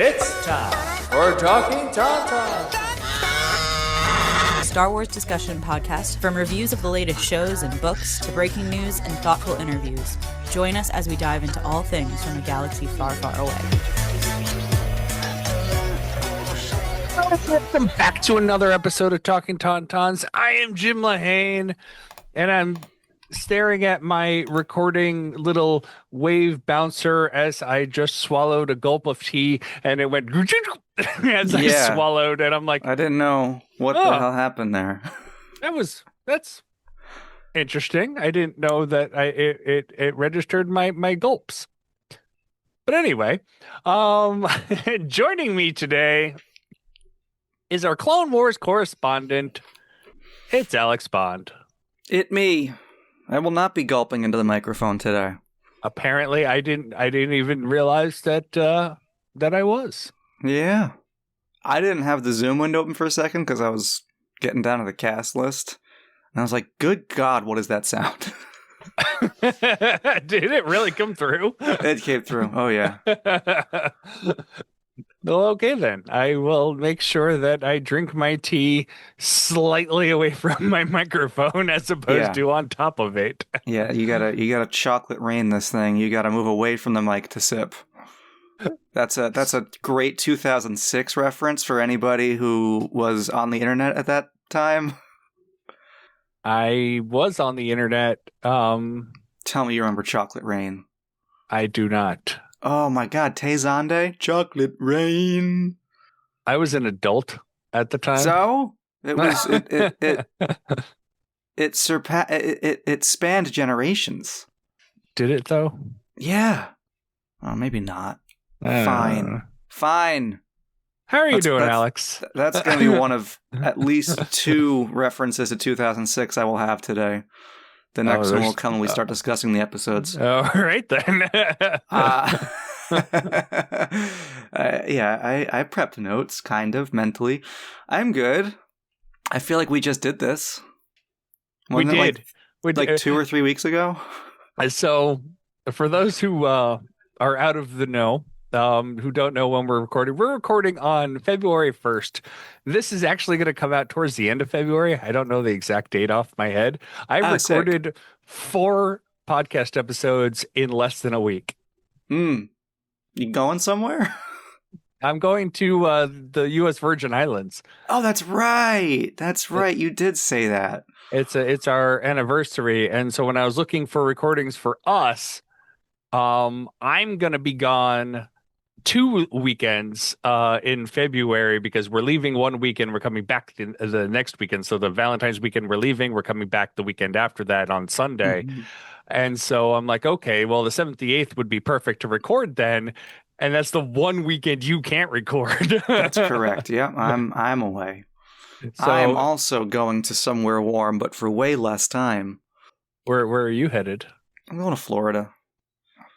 It's time for Talkin Tauntauns, Star Wars discussion podcast from reviews of the latest shows and books to breaking news and thoughtful interviews. Join us as we dive into all things from a galaxy far, far away. Welcome back to another episode of Talkin Tauntauns. I am Jim Lahane, and I'm staring at my recording little wave bouncer as I just swallowed a gulp of tea, and it went as I swallowed, and I'm like, I didn't know what the hell happened there. That's interesting. I didn't know that it registered my gulps. But anyway, joining me today is our Clone Wars correspondent. It's Alex Bond. It me. I will not be gulping into the microphone today. Apparently, I didn't even realize that I was. Yeah. I didn't have the Zoom window open for a second because I was getting down to the cast list. And I was like, good God, what is that sound? Did it really come through? It came through. Oh, yeah. Well, okay then. I will make sure that I drink my tea slightly away from my microphone as opposed to on top of it. Yeah, you gotta chocolate rain this thing. You gotta move away from the mic to sip. That's a great 2006 reference for anybody who was on the internet at that time. I was on the internet. Tell me you remember Chocolate Rain. I do not. Oh my God, Tay Chocolate Rain. I was an adult at the time. So it was it spanned generations. Did it though? Yeah. Oh, maybe not. Fine. How are you doing, Alex? That's going to be one of at least two references to 2006 I will have today. The next one will come when we start discussing the episodes. All right, then. I prepped notes, kind of, mentally. I'm good. I feel like we just did this. We did. Like 2 or 3 weeks ago? So, for those who are out of the know, who don't know when we're recording on February 1st. This is actually going to come out towards the end of February. I don't know the exact date off my head. I recorded 4 podcast episodes in less than a week. You going somewhere? I'm going to the U.S. Virgin Islands. Oh, that's right. You did say that. It's our anniversary. And so when I was looking for recordings for us, I'm going to be gone 2 weekends in February because we're leaving one weekend. We're coming back the next weekend. So the Valentine's weekend we're leaving. We're coming back the weekend after that on Sunday. Mm-hmm. And so I'm like, okay, well, the 7th, the 8th would be perfect to record then. And that's the one weekend you can't record. That's correct. Yeah, I'm away. So, I'm also going to somewhere warm, but for way less time. Where are you headed? I'm going to Florida.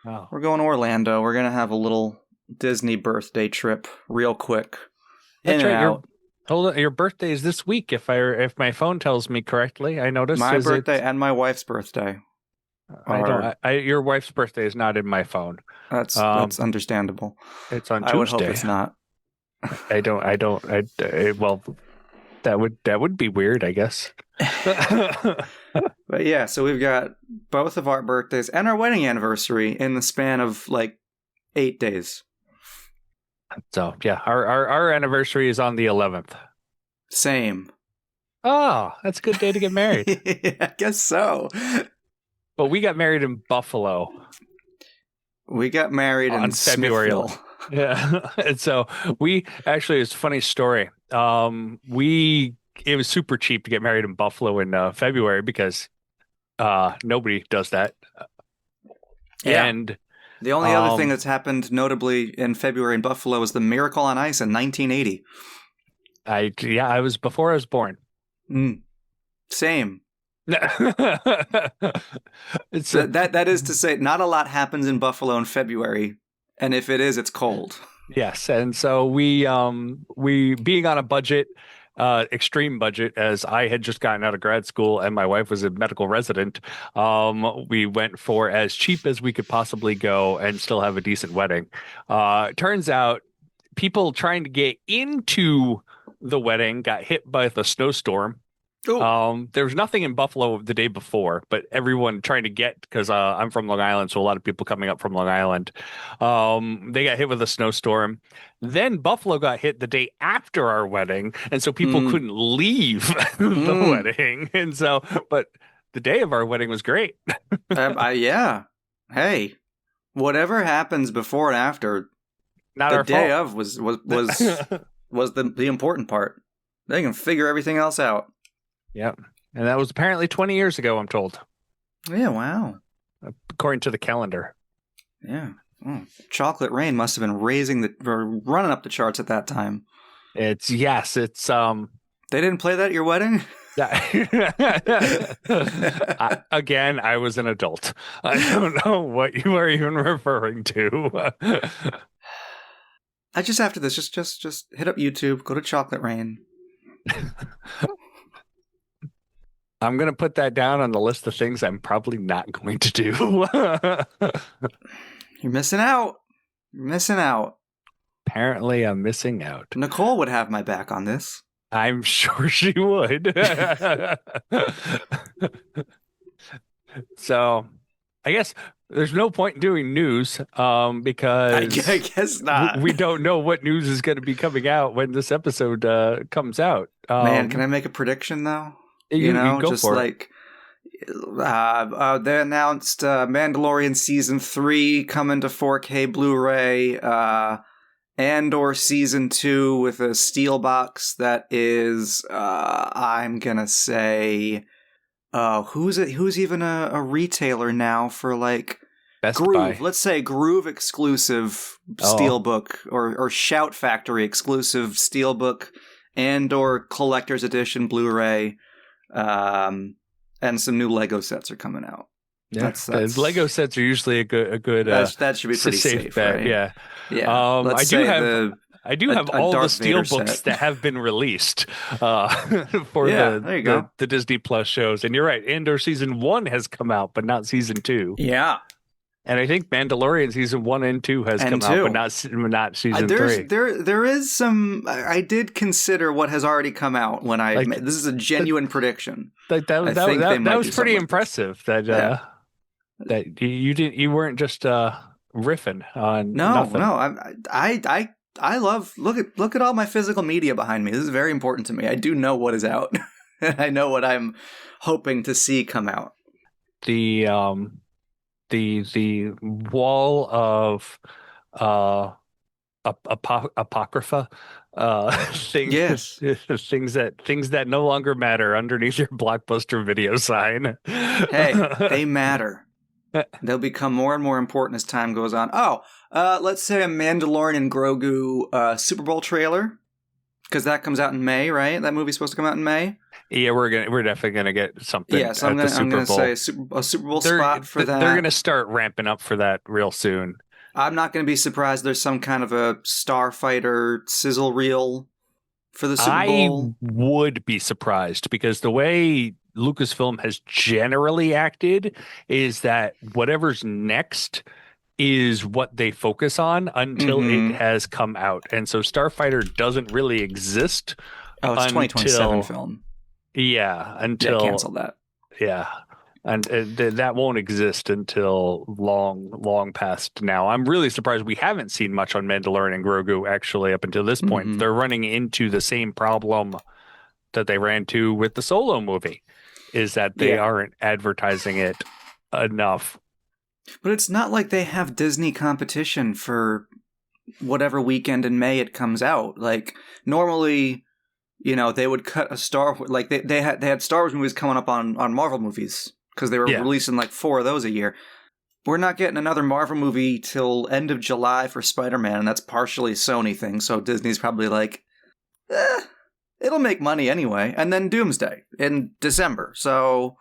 Oh. We're going to Orlando. We're going to have a little Disney birthday trip real quick. That's right. Hold on. Your birthday is this week, if my phone tells me correctly. I noticed my birthday and my wife's birthday. Your wife's birthday is not in my phone. That's understandable. It's on Tuesday. I would hope it's not. Well, that would be weird, I guess. But yeah, so we've got both of our birthdays and our wedding anniversary in the span of like 8 days. So yeah, our anniversary is on the 11th. Same. Oh, that's a good day to get married. Yeah, I guess so. But we got married in Buffalo. We got married on in February. Smithville. Yeah, and so it's a funny story. It was super cheap to get married in Buffalo in February because nobody does that. Yeah. And the only other thing that's happened notably in February in Buffalo was the Miracle on Ice in 1980. I was before I was born. Same. That is to say, not a lot happens in Buffalo in February, and if it is, it's cold. Yes, and so we being on a budget, extreme budget, as I had just gotten out of grad school and my wife was a medical resident, we went for as cheap as we could possibly go and still have a decent wedding. Turns out people trying to get into the wedding got hit by the snowstorm. Oh, There was nothing in Buffalo the day before, but everyone trying to get, because I'm from Long Island, so a lot of people coming up from Long Island, they got hit with a snowstorm. Then Buffalo got hit the day after our wedding, and so people couldn't leave the wedding. And so, but the day of our wedding was great. yeah. Hey, whatever happens before and after, Not the our day fault. of was the important part. They can figure everything else out. Yep. And that was apparently 20 years ago, I'm told, Yeah, wow. according to the calendar. Yeah. Chocolate Rain must have been running up the charts at that time. It's They didn't play that at your wedding? Again, I was an adult. I don't know what you are even referring to. I just after this just hit up YouTube, go to Chocolate Rain. I'm going to put that down on the list of things I'm probably not going to do. You're missing out. You're missing out. Apparently, I'm missing out. Nicole would have my back on this. I'm sure she would. So, I guess there's no point in doing news because I guess not. we don't know what news is going to be coming out when this episode comes out. Man, can I make a prediction though? You go just for like they announced Mandalorian season 3 coming to 4K Blu-ray, Andor season 2 with a steel box that is, I'm gonna say, who's even a retailer now for like Best Groove? Buy. Let's say Groove exclusive steelbook or Shout Factory exclusive steelbook and/or collector's edition Blu-ray. And some new Lego sets are coming out. Yeah, That's Lego sets are usually a good that should be pretty safe, bet. right? Yeah, Yeah. I do have all the Darth steel Vader books set. that have been released for there you go. the Disney Plus shows. And you're right, Andor season 1 has come out, but not season 2. Yeah. And I think Mandalorian season 1 and 2 has And come 2. out, but not season 3. There is some. I did consider what has already come out when this is a genuine prediction. That was pretty impressive. That that you weren't just riffing on nothing. I love look at all my physical media behind me. This is very important to me. I do know what is out. I know what I'm hoping to see come out. The wall of apocrypha things. Yes. things that no longer matter underneath your Blockbuster video sign. Hey, they matter. They'll become more and more important as time goes on. Let's say a Mandalorian and Grogu Super Bowl trailer, because that comes out in May, right? That movie's supposed to come out in May. Yeah, we're definitely gonna get something. Yeah, so I'm gonna say a Super Bowl spot for that. They're gonna start ramping up for that real soon. I'm not gonna be surprised there's some kind of a Starfighter sizzle reel for the Super Bowl. I would be surprised because the way Lucasfilm has generally acted is that whatever's next is what they focus on until it has come out. And so Starfighter doesn't really exist. Oh, it's 2027 film. Yeah, until they canceled that. Yeah. And that won't exist until long past now. I'm really surprised we haven't seen much on Mandalorian and Grogu actually up until this point. They're running into the same problem that they ran to with the Solo movie, is that they aren't advertising it enough. But it's not like they have Disney competition for whatever weekend in May it comes out. Like normally, they would cut a they had Star Wars movies coming up on Marvel movies because they were releasing like 4 of those a year. We're not getting another Marvel movie till end of July for Spider-Man, and that's partially a Sony thing. So Disney's probably like, it'll make money anyway. And then Doomsday in December. So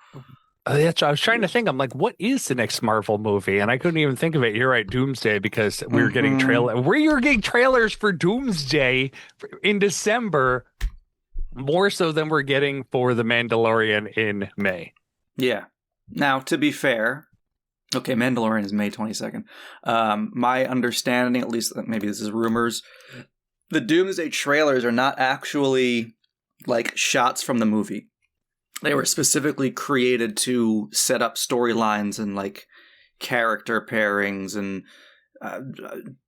I was trying to think. I'm like, what is the next Marvel movie? And I couldn't even think of it. You're right, Doomsday, because we were getting getting trailers for Doomsday in December, more so than we're getting for The Mandalorian in May. Yeah. Now, to be fair, okay, Mandalorian is May 22nd. My understanding, at least maybe this is rumors, the Doomsday trailers are not actually like shots from the movie. They were specifically created to set up storylines and like character pairings, and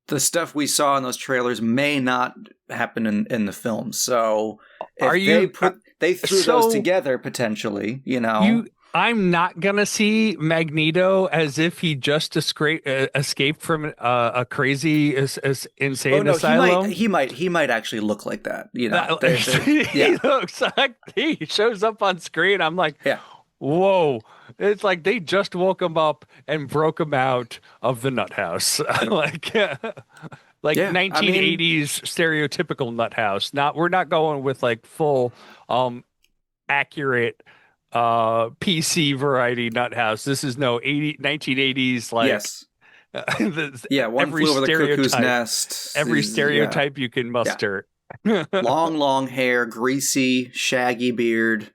the stuff we saw in those trailers may not happen in the film. So if they threw those together potentially, you know. I'm not gonna see Magneto as if he just escaped from a crazy insane asylum. He might actually look like that. You know, he looks like he shows up on screen. I'm like, yeah. Whoa! It's like they just woke him up and broke him out of the nut house, like 1980s stereotypical nut house. We're not going with like full accurate PC variety nut house. This is 1980s like yes. One Flew Over the Cuckoo's Nest. Every stereotype you can muster. Yeah. long hair, greasy, shaggy beard.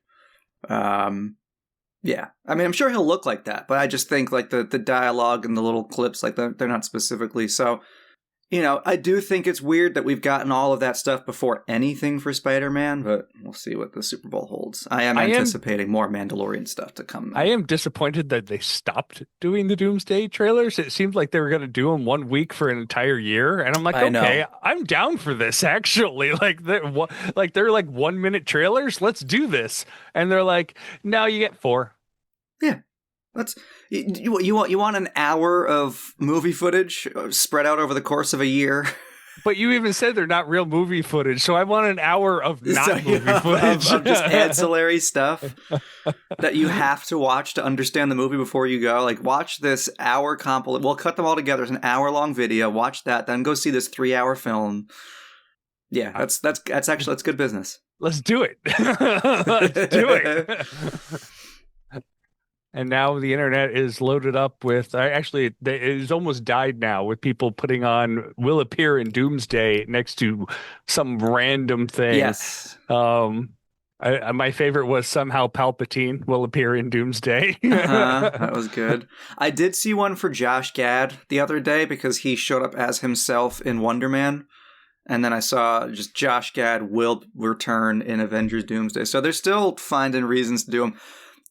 Yeah, I mean, I'm sure he'll look like that, but I just think like the dialogue and the little clips, like they're not specifically. So, you know, I do think it's weird that we've gotten all of that stuff before anything for Spider-Man, but we'll see what the Super Bowl holds. I am anticipating more Mandalorian stuff to come. I am disappointed that they stopped doing the Doomsday trailers. It seemed like they were going to do them 1 week for an entire year, and I'm like, okay, I'm down for this. Actually, like they're like 1 minute trailers. Let's do this, and they're like, no, you get 4. Yeah. You want an hour of movie footage spread out over the course of a year? But you even said they're not real movie footage, so I want an hour of movie footage. Of just ancillary stuff that you have to watch to understand the movie before you go. Like, watch this hour compilation. We'll cut them all together as an hour-long video. Watch that, then go see this 3-hour film. Yeah, that's good business. Let's do it. Let's do it. And now the internet is loaded up with, actually, it's almost died now with people putting on will appear in Doomsday next to some random thing. Yes. My favorite was somehow Palpatine will appear in Doomsday. That was good. I did see one for Josh Gad the other day because he showed up as himself in Wonder Man. And then I saw just Josh Gad will return in Avengers Doomsday. So they're still finding reasons to do them.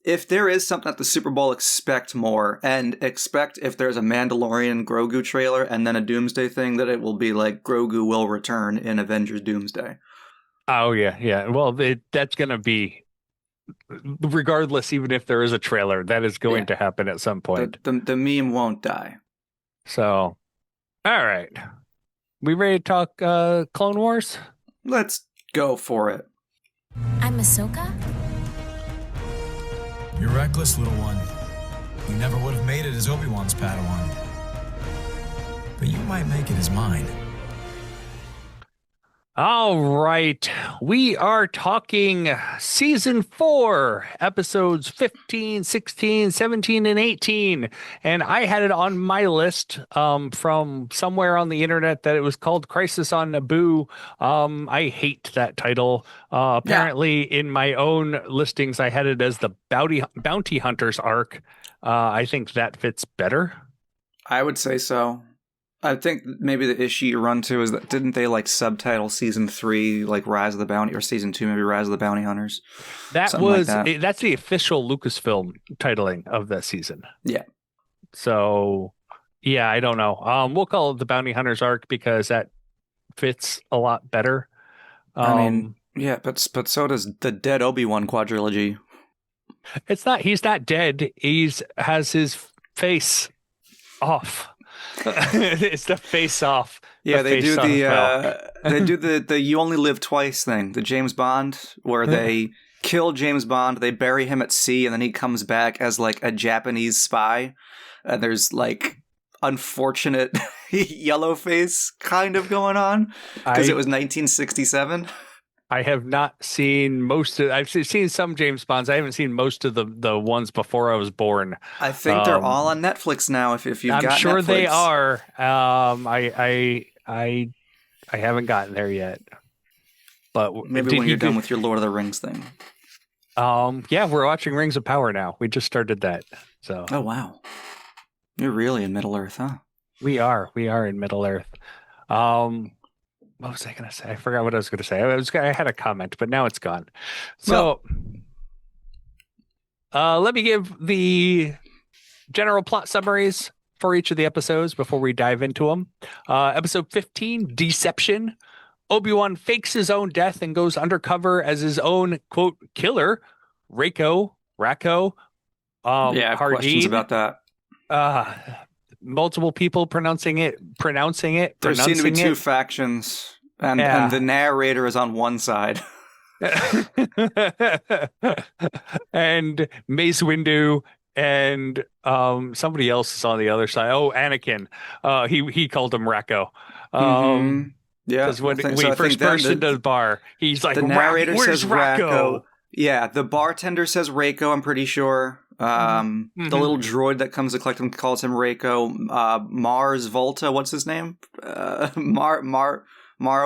If there is something at the Super Bowl, expect more. And expect if there's a Mandalorian Grogu trailer and then a Doomsday thing, that it will be like Grogu will return in Avengers Doomsday. Oh, yeah. Well, that's going to be, regardless, even if there is a trailer, that is going to happen at some point. The meme won't die. So, all right. We ready to talk Clone Wars? Let's go for it. I'm Ahsoka? You're reckless, little one. You never would have made it as Obi-Wan's Padawan. But you might make it as mine. All right. We are talking season 4, episodes 15, 16, 17, and 18. And I had it on my list from somewhere on the internet that it was called Crisis on Naboo. I hate that title. Apparently, in my own listings, I had it as the Bounty Hunters arc. I think that fits better. I would say so. I think maybe the issue you run to is that didn't they like subtitle season 3 like Rise of the Bounty, or season 2 maybe Rise of the Bounty Hunters? That's the official Lucasfilm titling of that season. Yeah. So yeah, I don't know. We'll call it the Bounty Hunters arc because that fits a lot better. I mean, yeah, but so does the dead Obi-Wan quadrilogy. He's not dead. Has his face off. It's the face off. Yeah, they do the you only live twice thing, the James Bond, where they kill James Bond, they bury him at sea, and then he comes back as like a Japanese spy. And there's like unfortunate yellow face kind of going on because it was 1967. I have not seen I've seen some James Bonds. I haven't seen most of the ones before I was born. I think they're all on Netflix now. If you've got Netflix. I'm sure they are. I haven't gotten there yet. But maybe when you're done with your Lord of the Rings thing. Yeah, we're watching Rings of Power now. We just started that. So. Oh wow, you're really in Middle Earth, huh? We are in Middle Earth. what was I going to say? I forgot what I was going to say. I had a comment, but now it's gone. So, let me give the general plot summaries for each of the episodes before we dive into them. Episode 15, Deception. Obi-Wan fakes his own death and goes undercover as his own, quote, killer, Rako. I have questions Hardeen. about that. Multiple people pronouncing it. There seem to be two factions, and the narrator is on one side. And Mace Windu and somebody else is on the other side. Oh, Anakin. He called him Rako. Yeah, because when we first burst into the bar, he's like, the narrator "Where's says Rako?" Yeah, the bartender says Rako, I'm pretty sure. The little droid that comes to collect him calls him Rako. Mars Volta, what's his name? Maro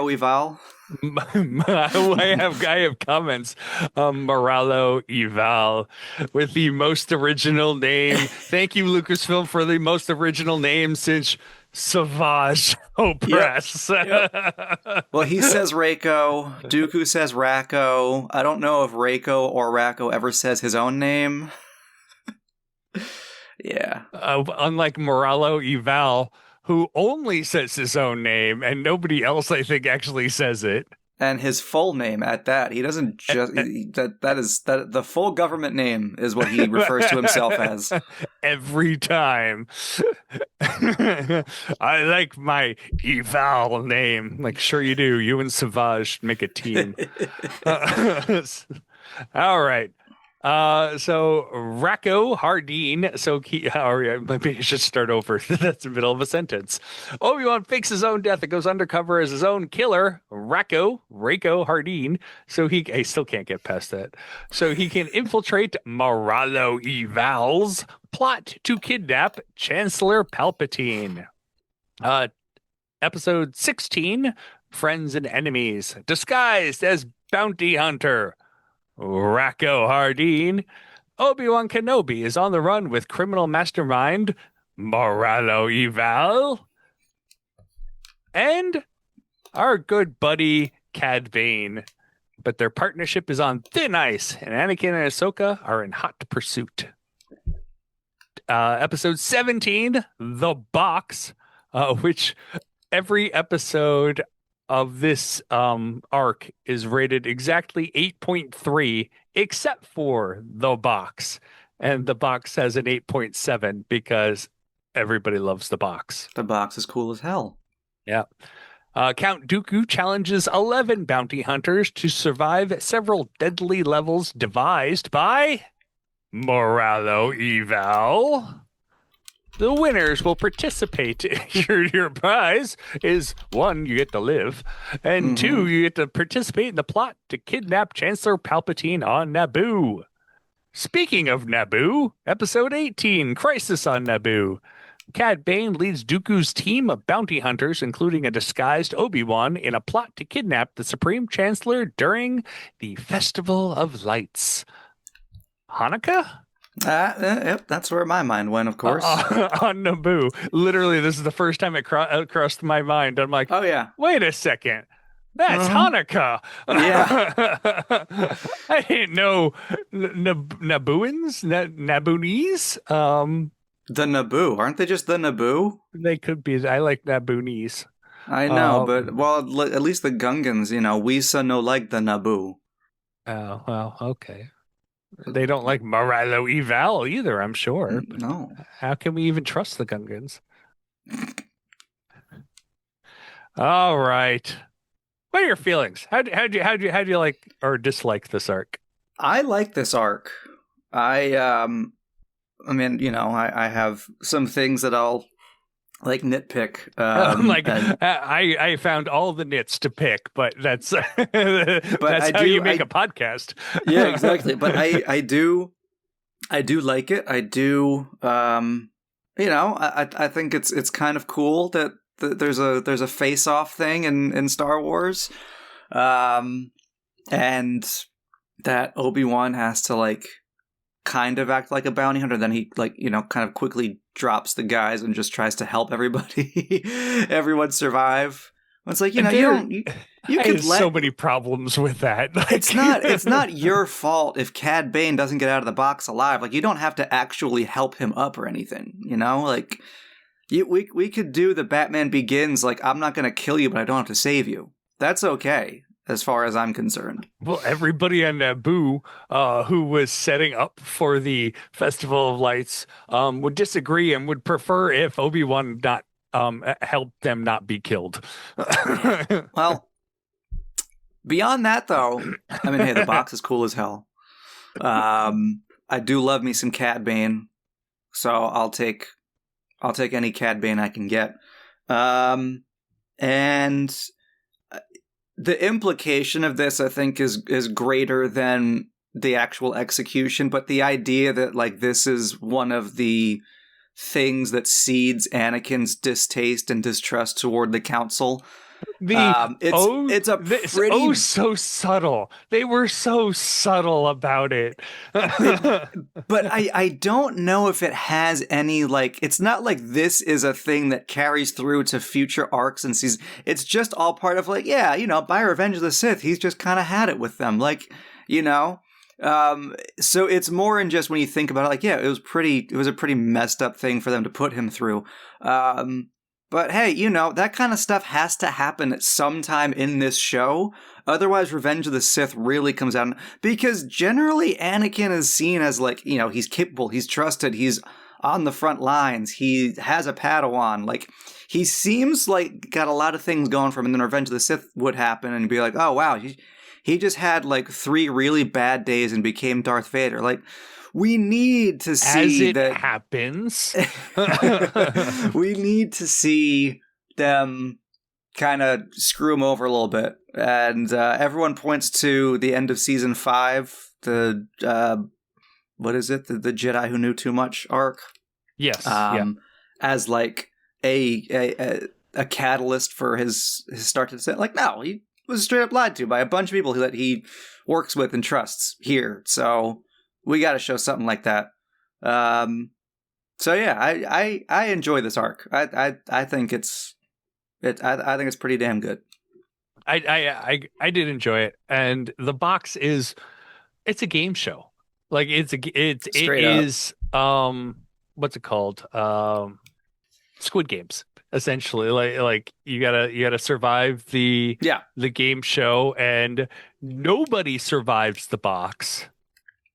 Eval. I have comments. Moralo Eval with the most original name. Thank you, Lucasfilm, for the most original name since Savage Opress. Yep. Well, he says Rako. Dooku says Rako. I don't know if Rako or Rako ever says his own name. Yeah. Unlike Moralo Eval, who only says his own name, and nobody else, I think, actually says it. And his full name at that. He doesn't just that the full government name is what he refers to himself as. Every time. I like my Eval name. Like, sure you do. You and Savage make a team. All right. So Rako Hardeen. So maybe I should start over. That's the middle of a sentence. Obi-Wan fakes his own death and goes undercover as his own killer, Rako Hardeen. So I still can't get past that. So he can infiltrate Moralo Eval's plot to kidnap Chancellor Palpatine. Episode 16, Friends and Enemies, disguised as bounty hunter Rako Hardeen. Obi-Wan Kenobi is on the run with criminal mastermind Moralo Eval. And our good buddy Cad Bane. But their partnership is on thin ice, and Anakin and Ahsoka are in hot pursuit. Episode 17, The Box, which every episode of this arc is rated exactly 8.3, except for The Box. And The Box has an 8.7 because everybody loves The Box. The Box is cool as hell. Yeah. Count Dooku challenges 11 bounty hunters to survive several deadly levels devised by Moralo Eval. The winners will participate. Your prize is 1, you get to live, and 2, you get to participate in the plot to kidnap Chancellor Palpatine on Naboo. Speaking of Naboo, episode 18, Crisis on Naboo. Cad Bane leads Dooku's team of bounty hunters, including a disguised Obi-Wan, in a plot to kidnap the Supreme Chancellor during the Festival of Lights. Hanukkah? Yep, that's where my mind went, of course. On Naboo. Literally, this is the first time it crossed my mind. I'm like, oh, yeah. Wait a second. That's Hanukkah. Yeah. I didn't know Nabooans? Naboonese? The Naboo. Aren't they just the Naboo? They could be. I like Naboonese. I know, but, well, at least the Gungans, we no like the Naboo. Oh, well, okay. They don't like Moralo Eval either, I'm sure. No. How can we even trust the Gungans? All right. What are your feelings? How do you like or dislike this arc? I like this arc. I have some things that I'll nitpick. I found all the nits to pick, but that's that's how you make a podcast. Yeah, exactly. But I do like it. I do. I think it's kind of cool that there's a face-off thing in Star Wars, and that Obi-Wan has to kind of act like a bounty hunter. Then he kind of quickly drops the guys and just tries to help everyone survive. It's like, And you don't you I could have let so many problems with that. Like, it's not your fault if Cad Bane doesn't get out of the box alive. Like, you don't have to actually help him up or anything, Like, we could do the Batman Begins, like, I'm not going to kill you, but I don't have to save you. That's okay, as far as I'm concerned. Well, everybody on Naboo, who was setting up for the Festival of Lights, would disagree and would prefer if Obi-Wan not helped them not be killed. Well, beyond that, though, I mean, hey, the box is cool as hell. I do love me some Cad Bane, so I'll take any Cad Bane I can get. And the implication of this, I think, is greater than the actual execution, but the idea that, like, this is one of the things that seeds Anakin's distaste and distrust toward the Council. It's so subtle. They were so subtle about it. But I don't know if it has any, like, it's not like this is a thing that carries through to future arcs and seasons. It's just all part of, like, by Revenge of the Sith, he's just kind of had it with them. Like, so it's more in just when you think about it, like, it was a pretty messed up thing for them to put him through. But hey, that kind of stuff has to happen at some time in this show. Otherwise, Revenge of the Sith really comes out. Because generally, Anakin is seen as, like, he's capable, he's trusted, he's on the front lines, he has a Padawan. Like, he seems like got a lot of things going for him. And then Revenge of the Sith would happen and be like, oh, wow, he just had, like, 3 really bad days and became Darth Vader. Like, we need to see as it happens. We need to see them kind of screw him over a little bit. And everyone points to the end of season 5, the what is it? The Jedi Who Knew Too Much arc. Yes. As like a catalyst for his start to say, like, no, he was straight up lied to by a bunch of people that he works with and trusts here. So we got to show something like that. So yeah, I enjoy this arc. I think it's pretty damn good. I did enjoy it, and the box it's a game show. Like, it is what's it called? Squid Games, essentially. Like you gotta survive the game show, and nobody survives the box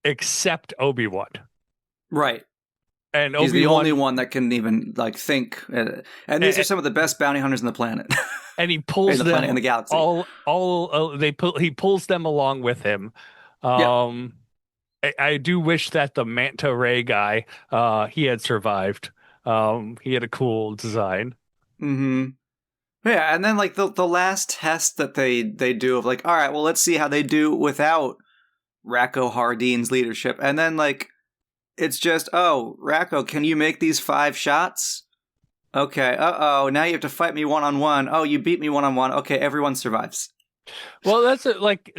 except Obi-Wan. Right. And he's Obi-Wan, the only one that can even, like, think. And these are some of the best bounty hunters on the planet. And he pulls the them planet, in the galaxy. He pulls them along with him. I do wish that the Manta Ray guy, he had survived. He had a cool design. Mm-hmm. Yeah, and then, like, the last test that they do of, like, all right, well, let's see how they do without Racco Hardeen's leadership. And then, like, it's just, oh, Racco, can you make these 5 shots? Okay, now you have to fight me one-on-one. Oh, you beat me one-on-one. Okay, everyone survives. Well, that's like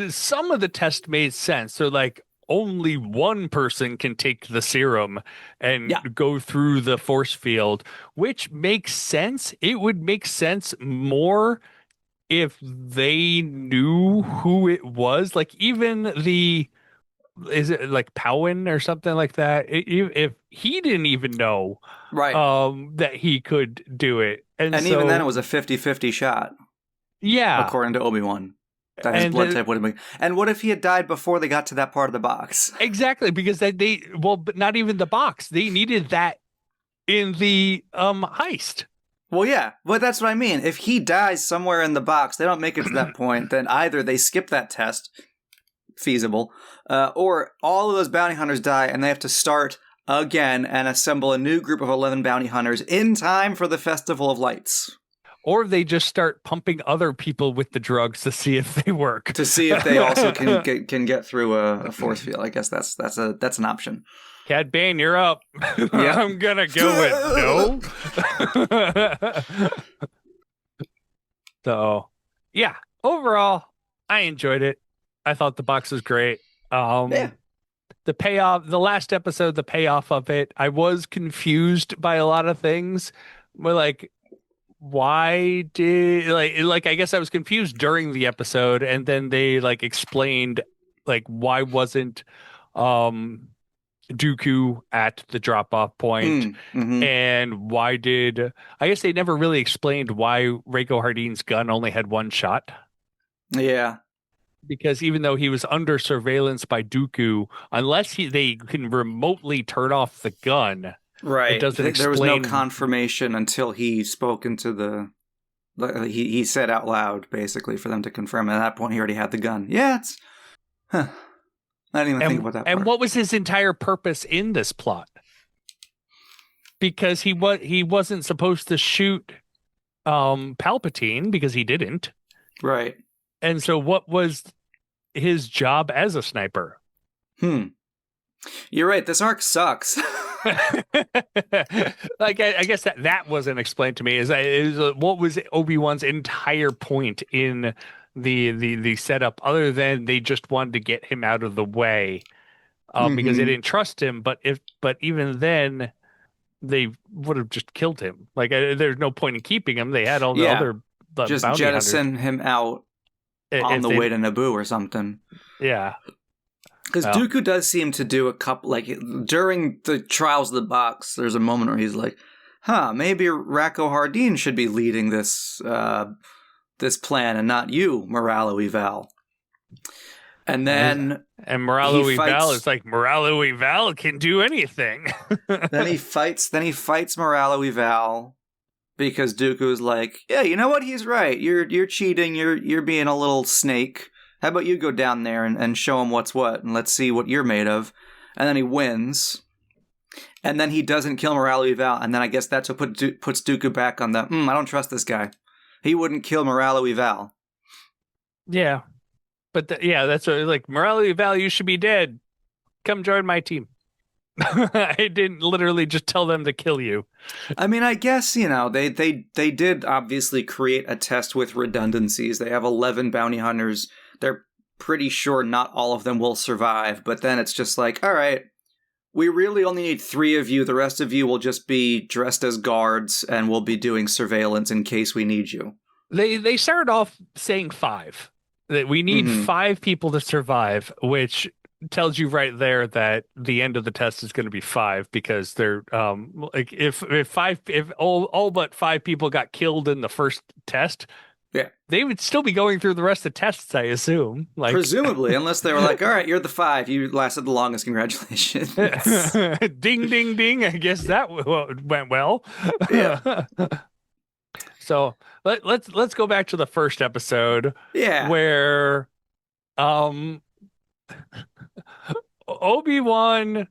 some of the tests made sense. So, like, only one person can take the serum and go through the force field, which makes sense. It would make sense more if they knew who it was. Like, even is it like Powin or something like that? If he didn't even know, right, that he could do it, and so, even then it was a 50-50 shot. Yeah, according to Obi-Wan, that his blood type would have been. And what if he had died before they got to that part of the box? Exactly, because but not even the box. They needed that in the heist. Well, yeah, but that's what I mean. If he dies somewhere in the box, they don't make it to that point, then either they skip that test, feasible, or all of those bounty hunters die and they have to start again and assemble a new group of 11 bounty hunters in time for the Festival of Lights. Or they just start pumping other people with the drugs to see if they work. To see if they also can get through a force field. I guess that's an option. Cad Bane, you're up. Yeah. I'm gonna go with no. So, yeah. Overall, I enjoyed it. I thought the box was great. The payoff, the last episode, the payoff of it, I was confused by a lot of things. We're like, why did like I guess I was confused during the episode, and then they like explained like why wasn't um Dooku at the drop off point, Mm-hmm. and why did I guess they never really explained why Reiko Hardeen's gun only had one shot, Yeah. because even though he was under surveillance by Dooku, unless they can remotely turn off the gun, it Right. doesn't There was no explain. confirmation until he spoke into he said out loud, basically, for them to confirm. At that point, he already had the gun. Yeah, it's... Huh. I didn't even think about that part. And what was his entire purpose in this plot? Because he wasn't supposed to shoot Palpatine, because he didn't. Right. And so what was his job as a sniper? You're right. This arc sucks. Like I guess that wasn't explained to me. What was Obi-Wan's entire point in the setup, other than they just wanted to get him out of the way, because they didn't trust him. But even then, they would have just killed him. Like there's no point in keeping him. They had all the other just bounty jettison hunters. him out on the way to Naboo or something. Yeah. Because Dooku does seem to do a couple, like, during the Trials of the Box, there's a moment where he's like, maybe Rako Hardeen should be leading this this plan and not you, Moralo Eval. And then... And Moralo Eval is like, Moralo Eval can do anything. then he fights Moralo Eval, because Dooku's like, yeah, you know what? He's right. You're cheating. You're being a little snake. How about you go down there and show him what's what, and let's see what you're made of. And then he wins. And then he doesn't kill Moralo Eval, and then I guess that's what puts Dooku back on the, I don't trust this guy. He wouldn't kill Moralo Eval. Yeah. But that's what, like, Moralo Eval, you should be dead. Come join my team. I didn't literally just tell them to kill you. I mean, I guess, they did obviously create a test with redundancies. They have 11 bounty hunters. They're pretty sure not all of them will survive, but then it's just like, all right, we really only need 3 of you. The rest of you will just be dressed as guards, and we'll be doing surveillance in case we need you. They started off saying 5. That we need 5 people to survive, which tells you right there that the end of the test is going to be 5, because they're like if all but 5 people got killed in the first test, yeah, they would still be going through the rest of the tests, I assume. Like, presumably, unless they were like, all right, you're the 5, you lasted the longest, congratulations. Ding ding ding, I guess that went well. Yeah. So let's go back to the first episode. Yeah. Where Obi-Wan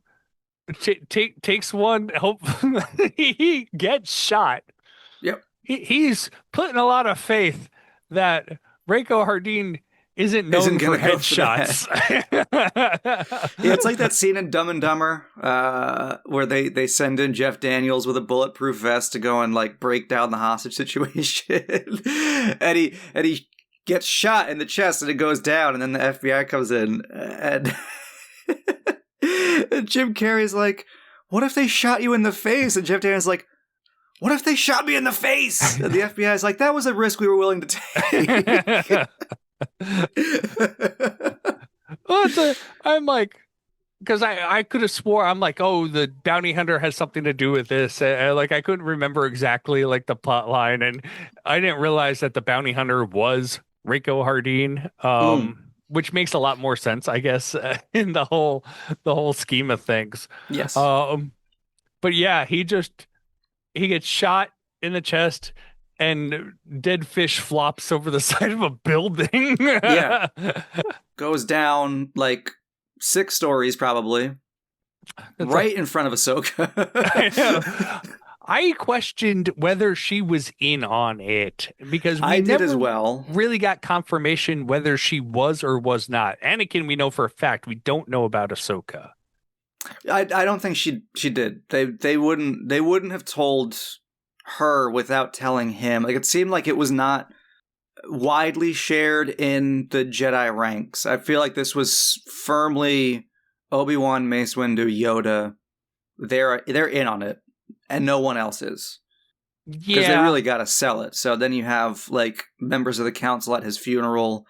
takes one. He gets shot. Yep. He's putting a lot of faith that Reiko Hardeen isn't known for headshots. Yeah, it's like that scene in Dumb and Dumber where they send in Jeff Daniels with a bulletproof vest to go and like break down the hostage situation, and he gets shot in the chest and it goes down, and then the FBI comes in and, and Jim Carrey's like, "What if they shot you in the face?" And Jeff Daniels like, "What if they shot me in the face?" And the FBI's like, "That was a risk we were willing to take." I'm like, because I could have swore, I'm like, oh, the bounty hunter has something to do with this. Like, I couldn't remember exactly like the plot line, and I didn't realize that the bounty hunter was Reiko Hardeen, which makes a lot more sense, I guess, in the whole scheme of things. Yes. But yeah, he gets shot in the chest, and dead fish flops over the side of a building. Yeah. Goes down like 6 stories probably. Right in front of Ahsoka. I know. I questioned whether she was in on it, because we never as well. really got confirmation whether she was or was not. Anakin, we know for a fact. We don't know about Ahsoka. I don't think she did. They wouldn't have told her without telling him. Like, it seemed like it was not widely shared in the Jedi ranks. I feel like this was firmly Obi-Wan, Mace Windu, Yoda. They're in on it, and no one else is. Because they Yeah. really got to sell it. So then you have, like, members of the council at his funeral.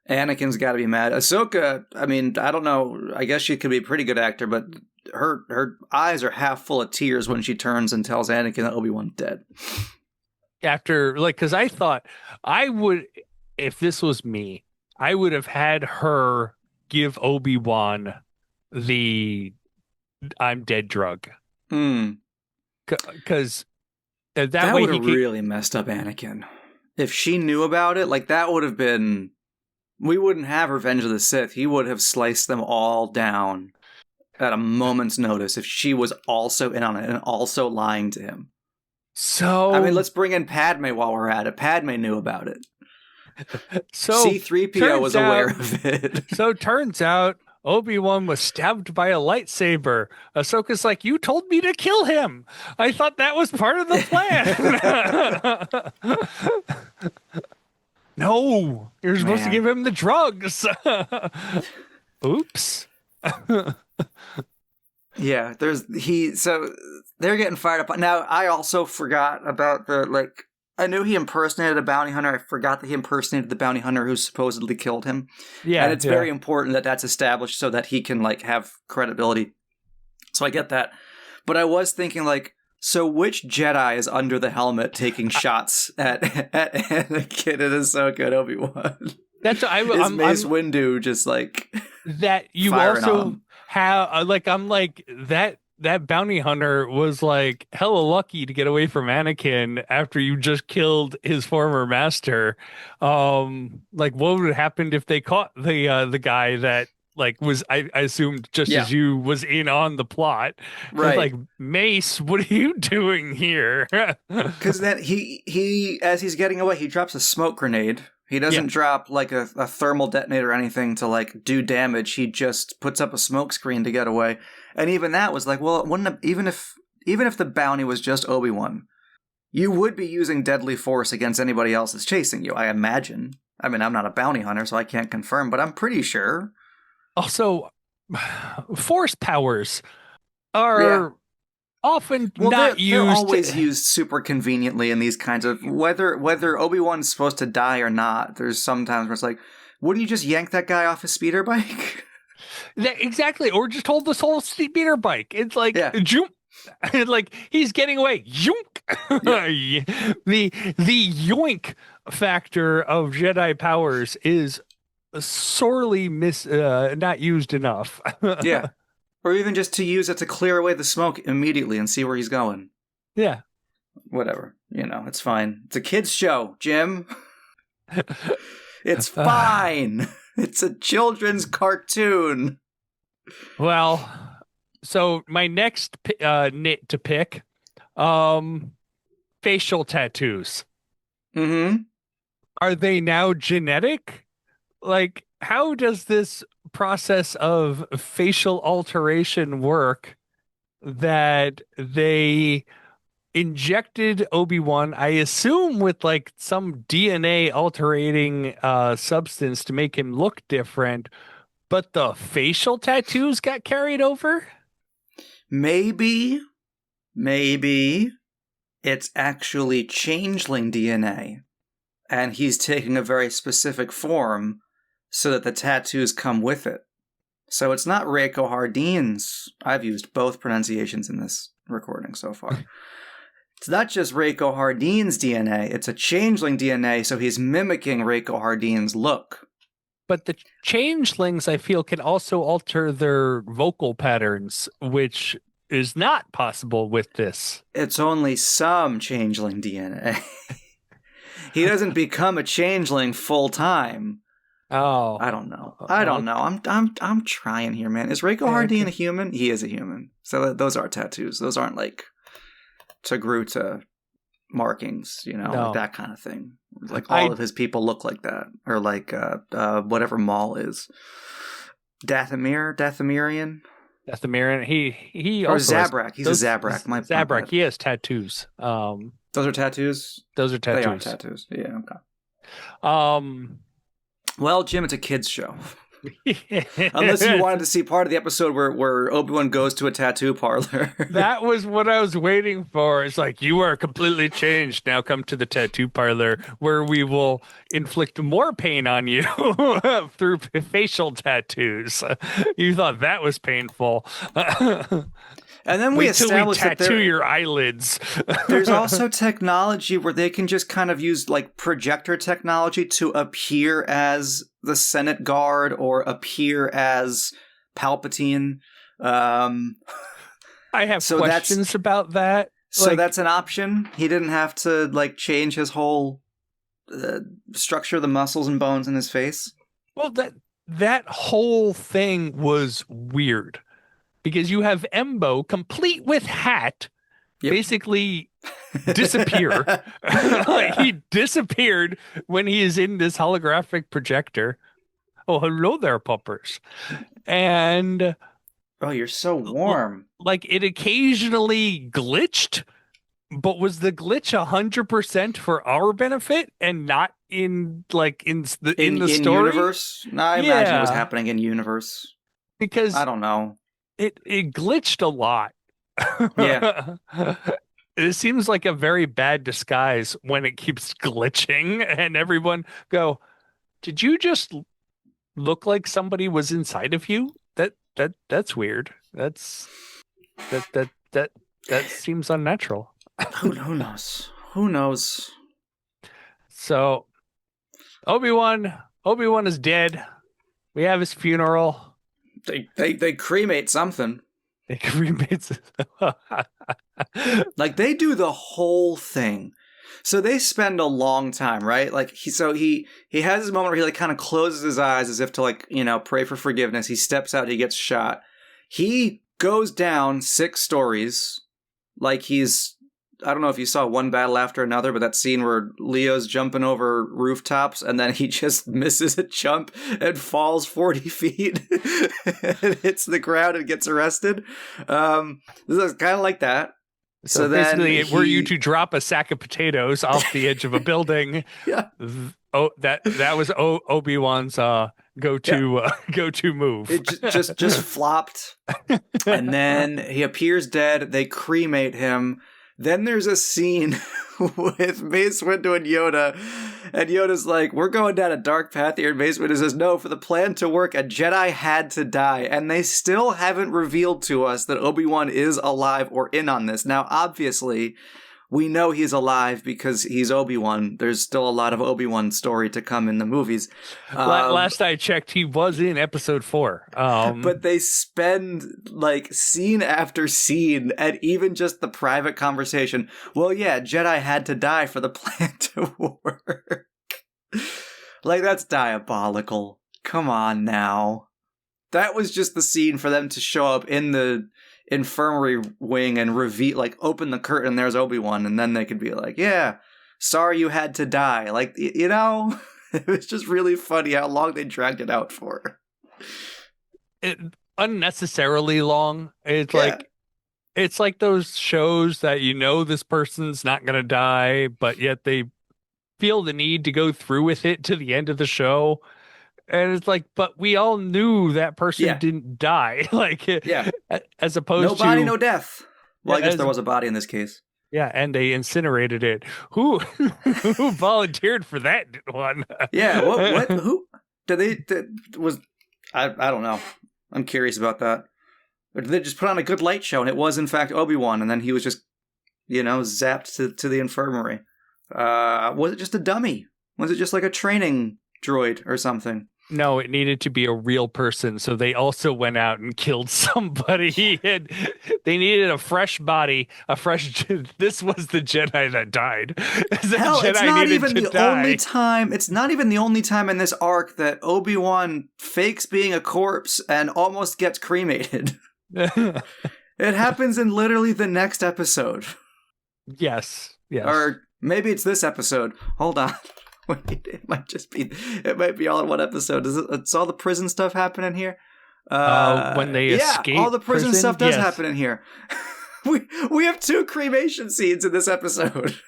Anakin's got to be mad. Ahsoka, I mean, I don't know. I guess she could be a pretty good actor, but her eyes are half full of tears when she turns and tells Anakin that Obi-Wan's dead. After, like, because I thought I would, if this was me, I would have had her give Obi-Wan the I'm dead drug. Because that way would he have could, really messed up Anakin. If she knew about it, like, that would have been... We wouldn't have Revenge of the Sith. He would have sliced them all down at a moment's notice if she was also in on it and also lying to him. So I mean, let's bring in Padme while we're at it. Padme knew about it. So C-3PO was aware of it. So turns out Obi-Wan was stabbed by a lightsaber. Ahsoka's like, you told me to kill him. I thought that was part of the plan. No, you're supposed to give him the drugs. Oops. Yeah, so they're getting fired up. Now, I also forgot about I knew he impersonated a bounty hunter. I forgot that he impersonated the bounty hunter who supposedly killed him. Yeah. And it's very important that that's established so that he can, like, have credibility. So I get that. But I was thinking, like, so which Jedi is under the helmet taking shots at Anakin and Ahsoka and Obi-Wan? That's Is Mace Windu just, like, that you also have, like, I'm like, that bounty hunter was, like, hella lucky to get away from Anakin after you just killed his former master. Like, what would have happened if they caught the guy that, like, was, I assumed just as you, was in on the plot. Right. Like, Mace, what are you doing here? Because then he as he's getting away, he drops a smoke grenade. He doesn't drop, like, a thermal detonator or anything to, like, do damage. He just puts up a smoke screen to get away. And even that was like, well, it wouldn't have, even if the bounty was just Obi-Wan, you would be using deadly force against anybody else that's chasing you, I imagine. I mean, I'm not a bounty hunter, so I can't confirm, but I'm pretty sure. Also, force powers are often not used. They're always used super conveniently in these kinds of, whether Obi-Wan's supposed to die or not. There's sometimes where it's like, wouldn't you just yank that guy off his speeder bike? Exactly, or just hold this whole speeder bike. It's like, joom. Like, he's getting away. Yoink. The yoink factor of Jedi powers is sorely not used enough. Yeah. Or even just to use it to clear away the smoke immediately and see where he's going. Yeah. Whatever. You know, it's fine. It's a kid's show, Jim. It's fine. It's a children's cartoon. Well, so my next nit to pick, facial tattoos. Mm-hmm. Are they now genetic? Like, how does this process of facial alteration work that they injected Obi-Wan, I assume, with, like, some DNA altering substance to make him look different, but the facial tattoos got carried over? Maybe it's actually changeling DNA, and he's taking a very specific form so that the tattoos come with it. So it's not Reiko Hardeen's. I've used both pronunciations in this recording so far. It's not just Reiko Hardeen's DNA, it's a changeling DNA, so he's mimicking Reiko Hardeen's look. But the changelings, I feel, can also alter their vocal patterns, which is not possible with this. It's only some changeling DNA. He doesn't become a changeling full time. Oh, I don't know. I'm trying here, man. Is Reiko Hardeen a human? He is a human. So those are tattoos. Those aren't like Togruta markings, you know, like that kind of thing. Like all of his people look like that, or like whatever Maul is. Dathomirian. He or also Zabrak. He's a Zabrak. Zabrak. He has tattoos. Those are tattoos. Those are tattoos. They are tattoos. Yeah. Okay. Well, Jim, it's a kids show. Unless you wanted to see part of the episode where Obi-Wan goes to a tattoo parlor. That was what I was waiting for. It's like, you are completely changed. Now come to the tattoo parlor where we will inflict more pain on you through facial tattoos. You thought that was painful. And then we established that tattoo your eyelids. There's also technology where they can just kind of use like projector technology to appear as the Senate guard or appear as Palpatine. I have questions about that. So that's an option. He didn't have to like change his whole structure, the muscles and bones in his face. Well, that whole thing was weird. Because you have Embo, complete with hat, basically disappear. He disappeared when he is in this holographic projector. Oh, hello there, puppers. And... oh, you're so warm. Like, it occasionally glitched, but was the glitch 100% for our benefit and not in the story? Universe? No, I imagine it was happening in universe. Because... I don't know. It glitched a lot. Yeah. It seems like a very bad disguise when it keeps glitching and everyone go, did you just look like somebody was inside of you? That's weird. That seems unnatural. Who knows? Who knows? So Obi-Wan is dead. We have his funeral. They cremate something. They cremate like they do the whole thing. So they spend a long time, right? Like he has his moment where he like kind of closes his eyes as if to like, pray for forgiveness. He steps out, he gets shot. He goes down 6 stories like he's, I don't know if you saw One Battle After Another, but that scene where Leo's jumping over rooftops and then he just misses a jump and falls 40 feet and hits the ground and gets arrested. This is kind of like that. So basically, were you to drop a sack of potatoes off the edge of a building, that was Obi-Wan's go-to move. It just flopped, and then he appears dead. They cremate him. Then there's a scene with Mace Windu and Yoda, and Yoda's like, we're going down a dark path here, and Mace Windu says, no, for the plan to work, a Jedi had to die, and they still haven't revealed to us that Obi-Wan is alive or in on this. Now, obviously, we know he's alive because he's Obi-Wan. There's still a lot of Obi-Wan story to come in the movies. Last I checked, he was in episode 4. But they spend like scene after scene and even just the private conversation. Well, yeah, Jedi had to die for the plan to work. Like, that's diabolical. Come on now. That was just the scene for them to show up in the infirmary wing and reveal, like, open the curtain, there's Obi-Wan, and then they could be like, yeah, sorry you had to die. Like, it was just really funny how long they dragged it out for. Unnecessarily long. It's like those shows that this person's not going to die, but yet they feel the need to go through with it to the end of the show. And it's like, but we all knew that person didn't die. Like, as opposed to... No body, no death. Well, I guess there was a body in this case. Yeah, and they incinerated it. Who volunteered for that one? Yeah, what? Who? I don't know. I'm curious about that. Or did they just put on a good light show and it was, in fact, Obi-Wan, and then he was just, zapped to the infirmary? Was it just a dummy? Was it just like a training droid or something? No, it needed to be a real person, so they also went out and killed somebody. And they needed a fresh body, This was the Jedi that died. Hell, it's not even the only time. It's not even the only time in this arc that Obi-Wan fakes being a corpse and almost gets cremated. It happens in literally the next episode. Yes. Or maybe it's this episode. Hold on. Wait, it might be all in one episode. It's all the prison stuff happening here? When they escape all the prison stuff does happen in here. We have 2 cremation scenes in this episode.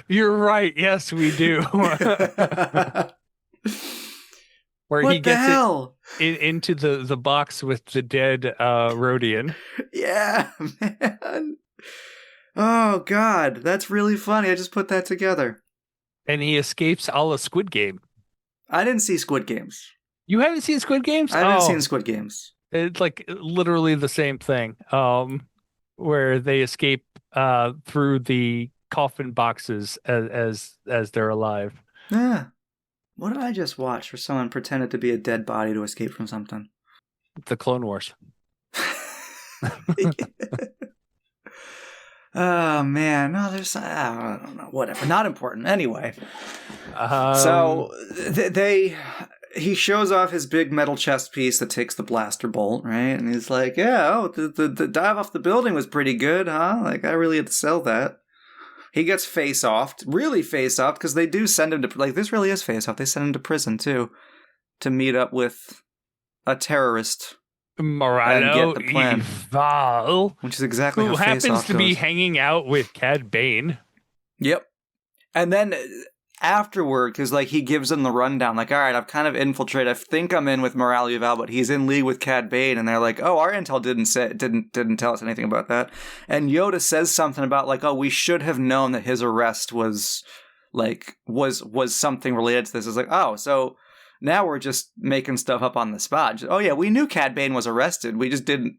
You're right. Yes, we do. where What he the gets hell? it into the box with the dead Rodian. Yeah, man. Oh God, that's really funny. I just put that together. And he escapes a la Squid Game. I didn't see Squid Games. You haven't seen Squid Games? I haven't seen Squid Games. It's like literally the same thing. Where they escape through the coffin boxes as they're alive. Yeah. What did I just watch where someone pretended to be a dead body to escape from something? The Clone Wars. Oh man, no, there's I don't know, whatever, not important. Anyway, he shows off his big metal chest piece that takes the blaster bolt, right? And he's like, "Yeah, the dive off the building was pretty good, huh? Like I really had to sell that." He gets face-offed, really face-offed, because they do send him to this really is face-off. They send him to prison too, to meet up with a terrorist. Moralo get the plan. Eval, Which is exactly who how happens face-off to be goes. hanging out with Cad Bane. Yep. And then afterward, because he gives them the rundown, all right, I've kind of infiltrated. I think I'm in with Morale Eval, but he's in league with Cad Bane, and they're like, oh, our intel didn't tell us anything about that. And Yoda says something about oh, we should have known that his arrest was something related to this. It's oh, so now we're just making stuff up on the spot. Oh yeah, we knew Cad Bane was arrested. We just didn't.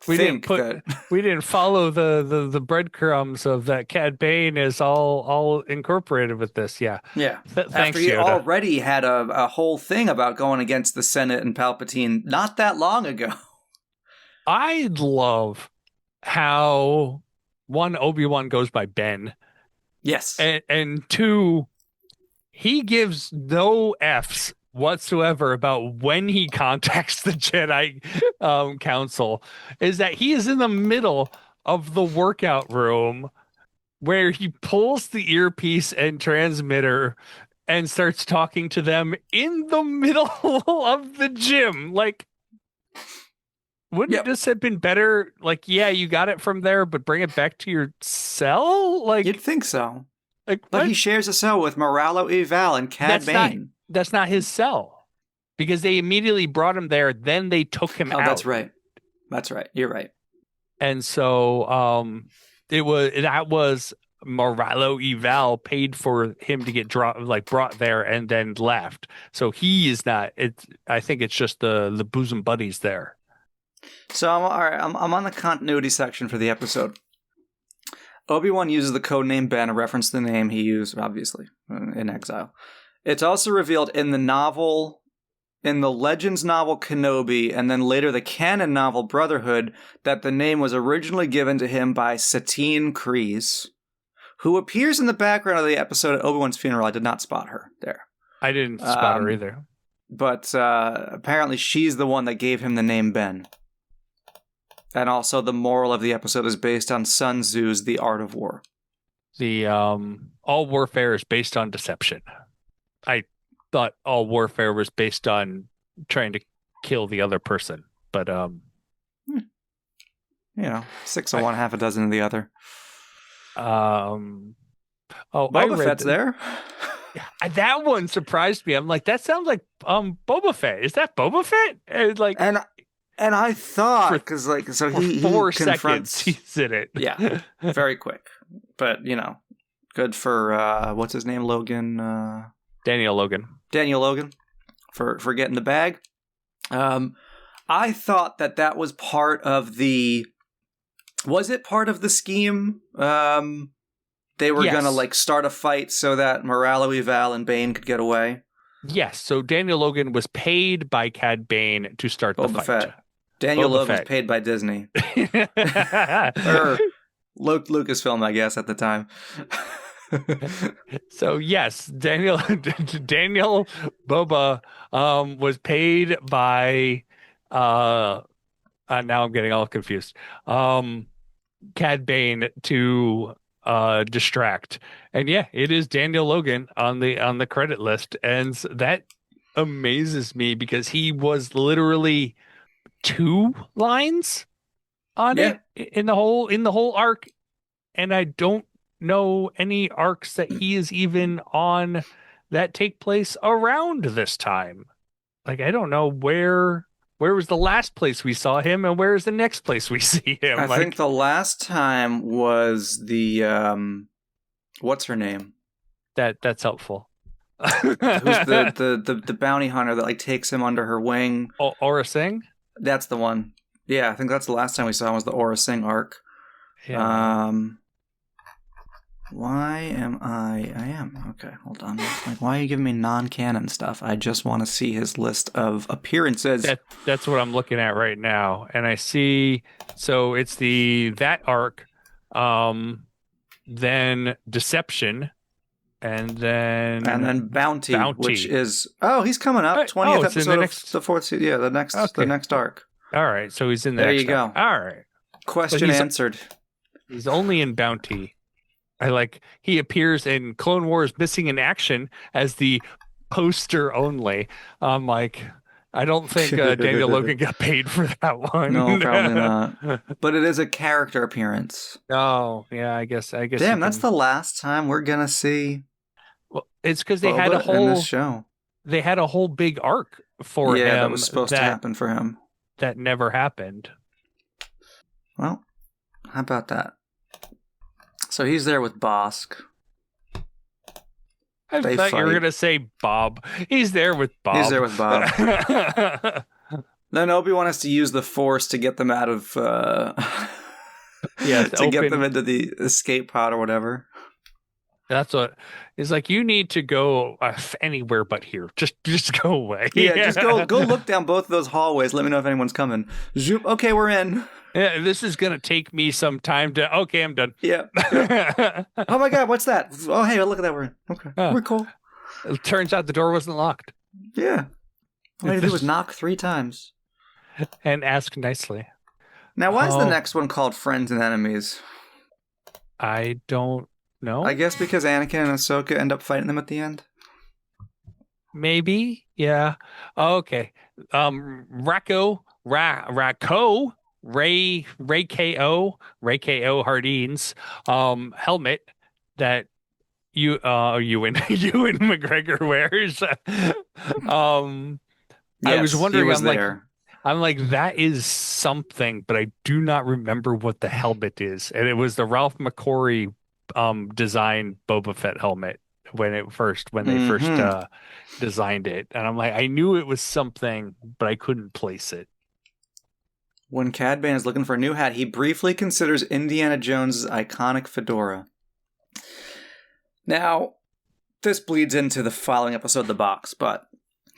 We didn't follow the breadcrumbs of that. Cad Bane is all incorporated with this. Yeah. Thanks, After he Yoda. already had a whole thing about going against the Senate and Palpatine not that long ago. I love how one, Obi-Wan goes by Ben. Yes. And two, he gives no F's whatsoever about when he contacts the Jedi Council. Is that he is in the middle of the workout room where he pulls the earpiece and transmitter and starts talking to them in the middle of the gym. Wouldn't this have been better? Yeah, you got it from there, but bring it back to your cell? You'd think so. But he shares a cell with Moralo Eval and Cad Bane. That's not his cell. Because they immediately brought him there, then they took him out. That's right. That's right. You're right. And so that was Moralo Eval paid for him to get brought there and then left. So he is not. I think it's just the bosom buddies there. So I'm on the continuity section for the episode. Obi-Wan uses the codename Ben, a reference to the name he used, obviously, in Exile. It's also revealed in the novel, in the Legends novel Kenobi, and then later the canon novel Brotherhood, that the name was originally given to him by Satine Kryze, who appears in the background of the episode at Obi-Wan's funeral. I did not spot her there. I didn't spot her either. But apparently she's the one that gave him the name Ben. And also the moral of the episode is based on Sun Tzu's The Art of War. The all warfare is based on deception. I thought all warfare was based on trying to kill the other person, but 6 of one, half a dozen of the other. Boba Fett's there. That one surprised me. I'm like, that sounds like Boba Fett. Is that Boba Fett? And I thought, because he 4 confronts, seconds he's in it. Yeah, very quick. But, good for, what's his name, Logan? Daniel Logan. Daniel Logan, for getting the bag. I thought that was part of the... Was it part of the scheme? They were going to, start a fight so that Moralo Eval and Bane could get away? Yes, so Daniel Logan was paid by Cad Bane to start the fight. Fett. Daniel Logan was paid by Disney. Or Lucasfilm, I guess, at the time. So, yes, Daniel Boba was paid by... now I'm getting all confused. Cad Bane to distract. And yeah, it is Daniel Logan on the credit list. And that amazes me because he was literally 2 lines on it in the whole arc, and I don't know any arcs that he is even on that take place around this time. like I don't know where was the last place we saw him and where is the next place we see him. I think the last time was the what's her name? That's helpful. Who's the bounty hunter that like takes him under her wing? Aura Singh? That's the one. Yeah, I think that's the last time we saw him was the Aura Singh arc. Yeah. Why am I am. Okay, hold on. Like, why are you giving me non-canon stuff? I just want to see his list of appearances. That's what I'm looking at right now. And I see, so it's that arc, then Deception, and then Bounty, which is, he's coming up. 20th episode of the fourth season. Yeah, the next arc. All right, so he's in the there next you go. arc. All right. Question answered. He's only in Bounty. He appears in Clone Wars Missing in Action as the poster only. I'm like, I don't think Daniel Logan got paid for that one. No, probably not. But it is a character appearance. Oh, yeah, I guess. Damn, that's the last time we're gonna see. Well, it's because they Boba had a whole in this show. They had a whole big arc for him. Yeah, that was supposed to happen for him. That never happened. Well, how about that? So he's there with Bosk. I thought you were going to say Bob. He's there with Bob. He's there with Bob. Then Obi-Wan has to use the Force to get them out of... get them into the escape pod or whatever. That's what... It's like, you need to go anywhere but here. Just go away. Yeah, just go look down both of those hallways. Let me know if anyone's coming. Zoop. Okay, we're in. Yeah, this is going to take me some time to... Okay, I'm done. Yeah. Oh my God, what's that? Oh, hey, look at that. We're in. Okay, we're cool. It turns out the door wasn't locked. Yeah. All I had to do was knock 3 times. And ask nicely. Now, why is the next one called Friends and Enemies? I don't know. I guess because Anakin and Ahsoka end up fighting them at the end? Maybe, yeah. Okay. Rako, Ray Ko Hardeen's helmet that Ewan McGregor wears. I was wondering, I'm like, that is something, but I do not remember what the helmet is. And it was the Ralph McQuarrie designed Boba Fett helmet when they first designed it. And I'm like, I knew it was something, but I couldn't place it. When Cad Bane is looking for a new hat, he briefly considers Indiana Jones' iconic fedora. Now, this bleeds into the following episode, The Box, but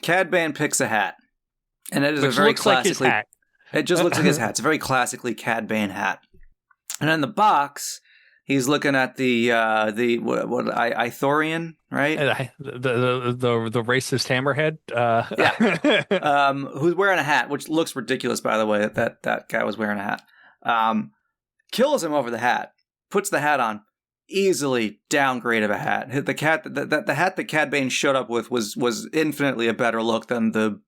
Cad Bane picks a hat. And it is a very classically... Like hat. It just looks like his hat. It's a very classically Cad Bane hat. And in the box, he's looking at the Ithorian, right? The racist hammerhead. Yeah. Who's wearing a hat, which looks ridiculous, by the way, that guy was wearing a hat. Kills him over the hat. Puts the hat on. Easily downgrade of a hat. The hat that Cad Bane showed up with was infinitely a better look than the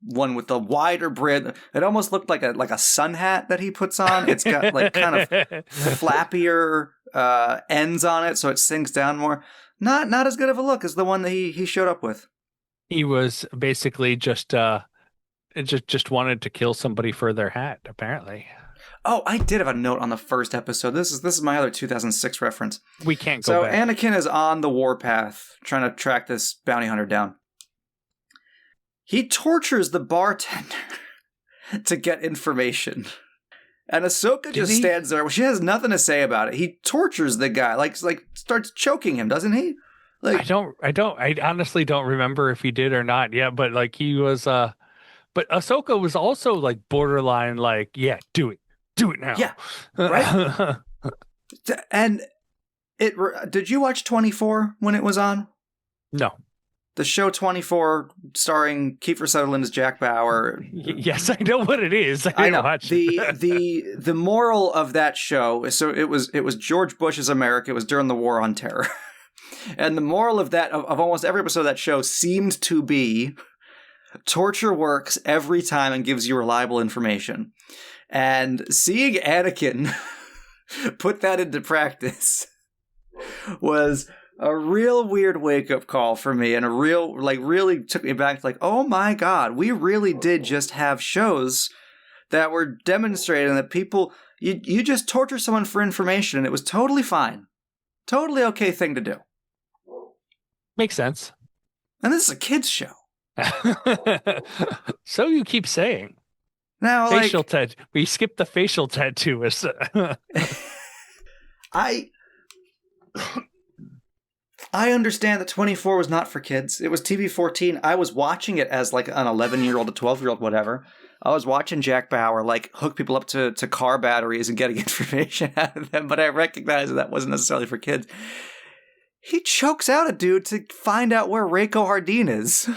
one with the wider brim. It almost looked like a sun hat that he puts on. It's got like kind of flappier ends on it, so it sinks down more. Not as good of a look as the one that he showed up with. He was basically just wanted to kill somebody for their hat, apparently. Oh, I did have a note on the first episode. This is my other 2006 reference. We can't go back. So Anakin is on the warpath trying to track this bounty hunter down. He tortures the bartender to get information. And Ahsoka just stands there. She has nothing to say about it. He tortures the guy, like starts choking him, doesn't he? Like I honestly don't remember if he did or not. Yeah, but like he was but Ahsoka was also like borderline like, yeah, do it now. Yeah. Right? And did you watch 24 when it was on? No. The show 24, starring Kiefer Sutherland as Jack Bauer. Yes, I know what it is. I know. The moral of that show, so it was George Bush's America. It was during the War on Terror. And the moral of that, of almost every episode of that show, seemed to be torture works every time and gives you reliable information. And seeing Anakin put that into practice was a real weird wake-up call for me, and a real, like, really took me back to, like, oh my god, we really did just have shows that were demonstrating that people, you just torture someone for information, and it was totally fine. Totally okay thing to do. Makes sense. And this is a kid's show. So you keep saying. Now, facial we skipped the facial tattoo. I understand that 24 was not for kids. It was TV-14. I was watching it as like an 11-year-old, a 12-year-old, whatever. I was watching Jack Bauer like hook people up to car batteries and getting information out of them, but I recognized that wasn't necessarily for kids. He chokes out a dude to find out where Reiko Hardin is.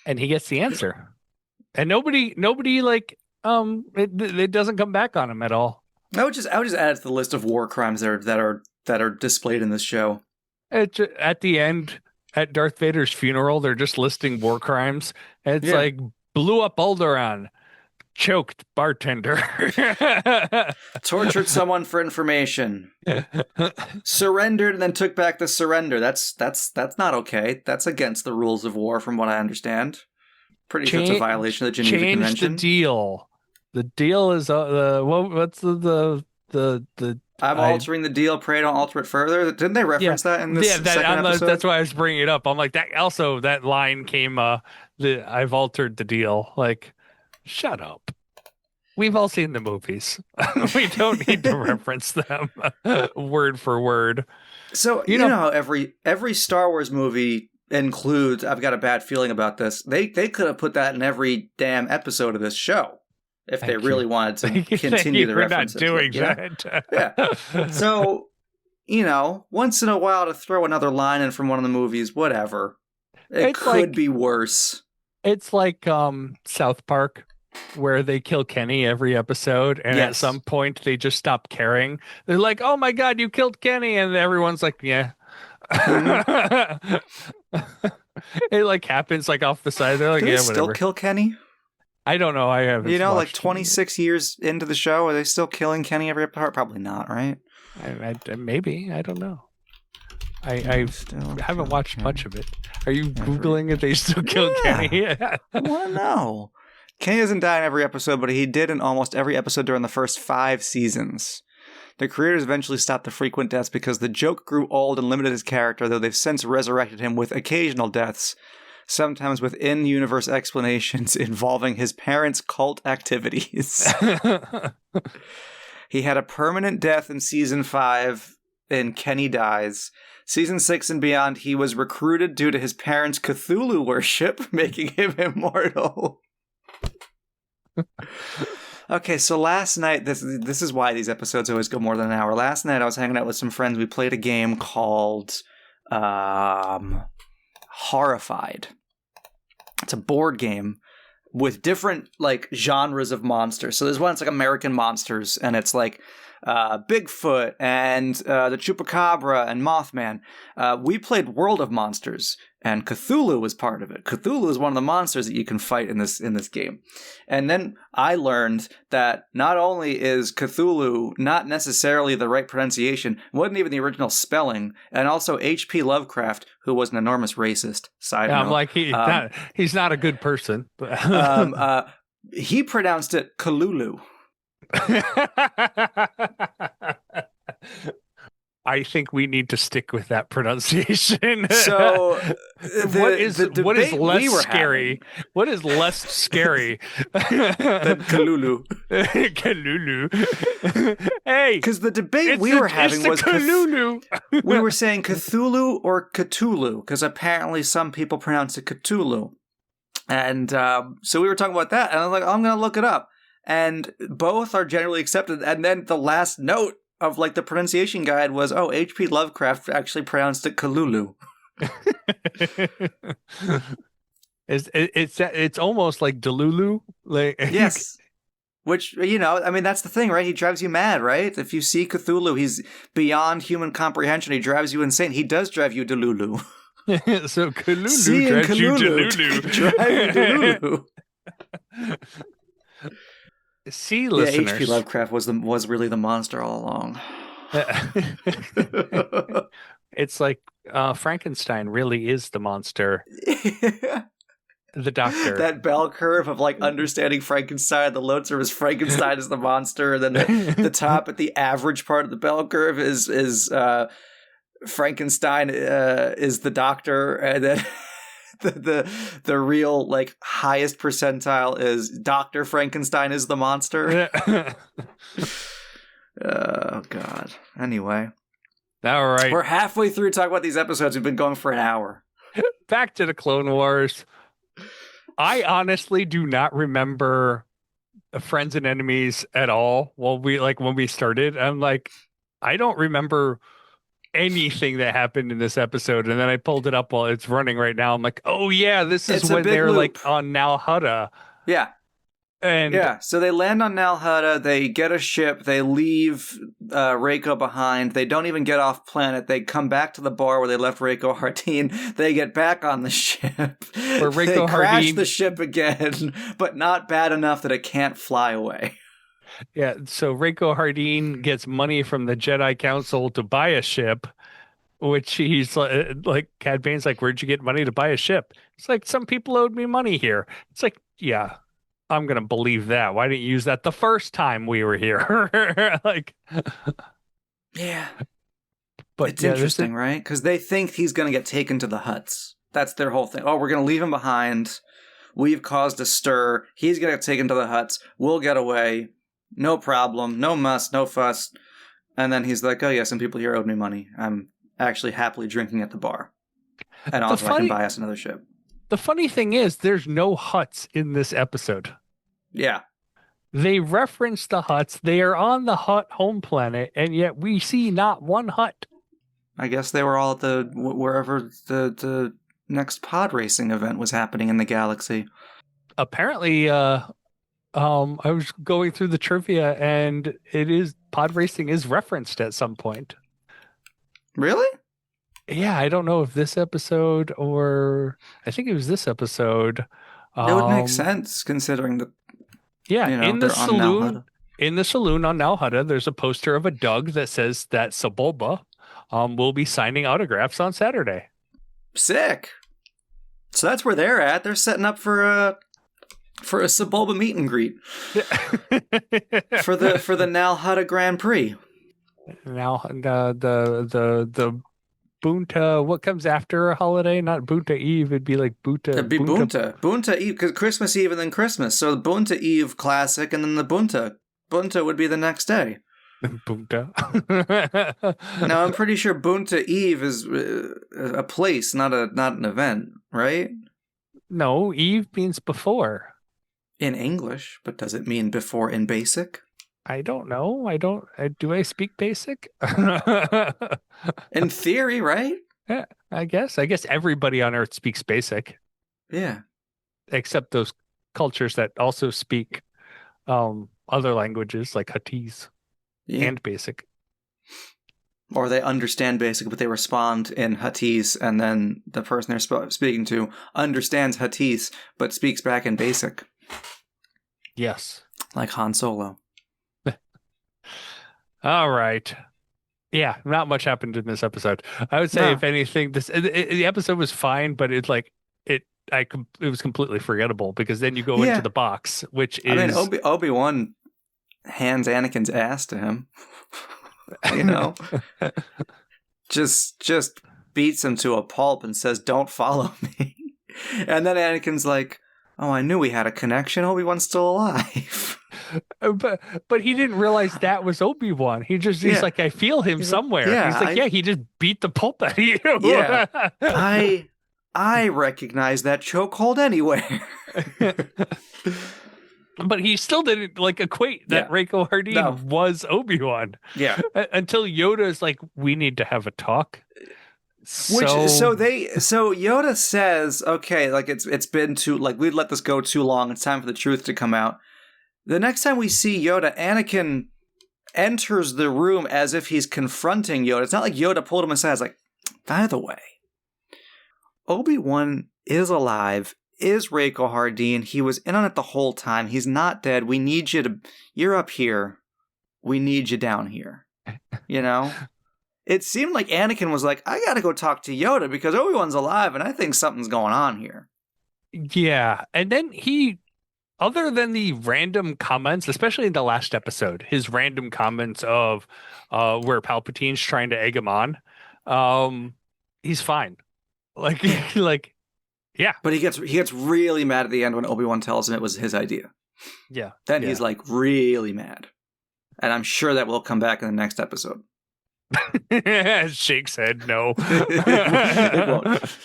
And he gets the answer. And nobody like it doesn't come back on him at all. I would just add it to the list of war crimes that are displayed in this show. At the end, at Darth Vader's funeral, they're just listing war crimes. And it's like blew up Alderaan, choked bartender, tortured someone for information, surrendered and then took back the surrender. That's not okay. That's against the rules of war, from what I understand. Pretty sure it's a violation of the Geneva Convention. Change the deal. The deal is what's the altering the deal. Pray don't alter it further. Didn't they reference that in this second episode? That's why I was bringing it up. I'm like, that also, that line came, I've altered the deal. Like, shut up. We've all seen the movies. We don't need to reference them word for word. So, you know how every Star Wars movie includes, I've got a bad feeling about this. They could have put that in every damn episode of this show. If they really wanted to continue the references. We're not doing that. Yeah. So, once in a while to throw another line in from one of the movies, whatever. It could be worse. It's like South Park, where they kill Kenny every episode, and at some point they just stop caring. They're like, oh my god, you killed Kenny, and everyone's like, yeah. It like happens like off the side. They're like, do yeah, they whatever. Still kill Kenny? I don't know. I haven't. Like 26 years into the show, are they still killing Kenny every episode? Probably not, right? Maybe. I don't know. I haven't watched much of it. Are you Googling if they still kill Kenny? I want to know. Kenny doesn't die in every episode, but he did in almost every episode during the first 5 seasons. The creators eventually stopped the frequent deaths because the joke grew old and limited his character, though they've since resurrected him with occasional deaths, sometimes with in-universe explanations involving his parents' cult activities. He had a permanent death in Season 5 in Kenny Dies. Season 6 and beyond, he was recruited due to his parents' Cthulhu worship, making him immortal. Okay, so last night, this is why these episodes always go more than an hour. Last night, I was hanging out with some friends. We played a game called Horrified. It's a board game with different like genres of monsters. So there's one that's like American monsters, and it's like Bigfoot and the Chupacabra and Mothman. We played World of Monsters, and Cthulhu was part of it. Cthulhu is one of the monsters that you can fight in this game. And then I learned that not only is Cthulhu not necessarily the right pronunciation, wasn't even the original spelling, and also H.P. Lovecraft, who was an enormous racist. Side note. I'm like, he's not a good person. He pronounced it Kalulu. I think we need to stick with that pronunciation. So, what is less scary? What is less scary than Kalulu? Kalulu. Hey, because the debate we were having was Kalulu. We were saying Cthulhu or Cthulhu, because apparently some people pronounce it Cthulhu, and so we were talking about that, and I was like, I'm going to look it up, and both are generally accepted. And then the last note of like the pronunciation guide was, H.P. Lovecraft actually pronounced it Kalulu. It's almost like Delulu. Like yes. Which, that's the thing, right? He drives you mad, right? If you see Cthulhu, he's beyond human comprehension. He drives you insane. He does drive you Delulu. So Kalulu drives you Delulu. Drive you Delulu. See, listeners. H.P. Lovecraft was really the monster all along. It's like Frankenstein really is the monster, the doctor. That bell curve of like understanding Frankenstein, the low term is Frankenstein is the monster, and then the top at the average part of the bell curve is Frankenstein is the doctor, and then the real like highest percentile is Dr. Frankenstein is the monster. Oh God. Anyway. All right. We're halfway through talking about these episodes. We've been going for an hour. Back to the Clone Wars. I honestly do not remember Friends and Enemies at all. When we started, I'm like, I don't remember anything that happened in this episode. And then I pulled it up while it's running right now. I'm like, oh yeah, this is when they're like on Nal Hutta. Yeah. And so they land on Nal Hutta, they get a ship, they leave Reiko behind, they don't even get off planet, they come back to the bar where they left Reiko Hardeen, they get back on the ship, where Reiko they crash Hardeen... the ship again, but not bad enough that it can't fly away. Yeah, so Reiko Hardeen gets money from the Jedi Council to buy a ship, which he's like Cad Bane's like, where'd you get money to buy a ship? It's like, some people owed me money here. It's like, yeah, I'm going to believe that. Why didn't you use that the first time we were here? Like, yeah. But it's interesting, right? Because they think he's going to get taken to the huts. That's their whole thing. Oh, we're going to leave him behind. We've caused a stir. He's going to get taken to the huts. We'll get away. No problem. No muss. No fuss. And then he's like, oh, yeah, some people here owed me money. I'm actually happily drinking at the bar. And also I can buy us another ship. The funny thing is, there's no huts in this episode. Yeah. They reference the huts. They are on the hut home planet, and yet we see not one hut. I guess they were all at wherever the next pod racing event was happening in the galaxy. Apparently, I was going through the trivia, and pod racing is referenced at some point. Really? Yeah, I don't know if this episode or I think it was this episode. It would make sense considering that. Yeah, in the saloon on Nal Hutta, there's a poster of a Doug that says that Sebulba will be signing autographs on Saturday. Sick. So that's where they're at. They're setting up for a Sebulba meet and greet for the Nal Hutta Grand Prix. Now the Bunta, what comes after a holiday? Not Bunta Eve, it'd be like Bunta. It'd be Bunta. Bunta Eve, because Christmas Eve and then Christmas. So the Bunta Eve classic and then the Bunta. Bunta would be the next day. Bunta. Now, I'm pretty sure Bunta Eve is a place, not an event, right? No, Eve means before. In English, but does it mean before in Basic? I don't know. Do I speak Basic? In theory, right? Yeah, I guess everybody on Earth speaks Basic. Yeah. Except those cultures that also speak other languages like Huttese and Basic. Or they understand Basic, but they respond in Huttese, and then the person they're speaking to understands Huttese, but speaks back in Basic. Yes. Like Han Solo. All right. Yeah, not much happened in this episode. I would say, if anything, the episode was fine, but it was completely forgettable because then you go into the box, which is. I mean, Obi-Wan hands Anakin's ass to him. You know, just beats him to a pulp and says, "Don't follow me." And then Anakin's like, "Oh, I knew we had a connection. Obi-Wan's still alive." But he didn't realize that was Obi-Wan. He's like, I feel him somewhere. Yeah, he's like, he just beat the pulp out of you. Yeah. I recognize that chokehold anywhere. But he still didn't equate that Reiko Hardeen was Obi-Wan. Yeah. Until Yoda's like, we need to have a talk. So Yoda says, okay, it's been too, we'd let this go too long. It's time for the truth to come out. The next time we see Yoda, Anakin enters the room as if he's confronting Yoda. It's not like Yoda pulled him aside. It's like, by the way, Obi-Wan is alive, is Reiko Hardeen. He was in on it the whole time. He's not dead. We need you to... You're up here. We need you down here. You know? it seemed like Anakin was like, I gotta go talk to Yoda because Obi-Wan's alive and I think something's going on here. Yeah. And then other than the random comments, especially in the last episode, his random comments of where Palpatine's trying to egg him on, he's fine. Like, yeah. But he gets really mad at the end when Obi-Wan tells him it was his idea. Yeah. Then he's like really mad. And I'm sure that will come back in the next episode. Shakes head, no. It won't.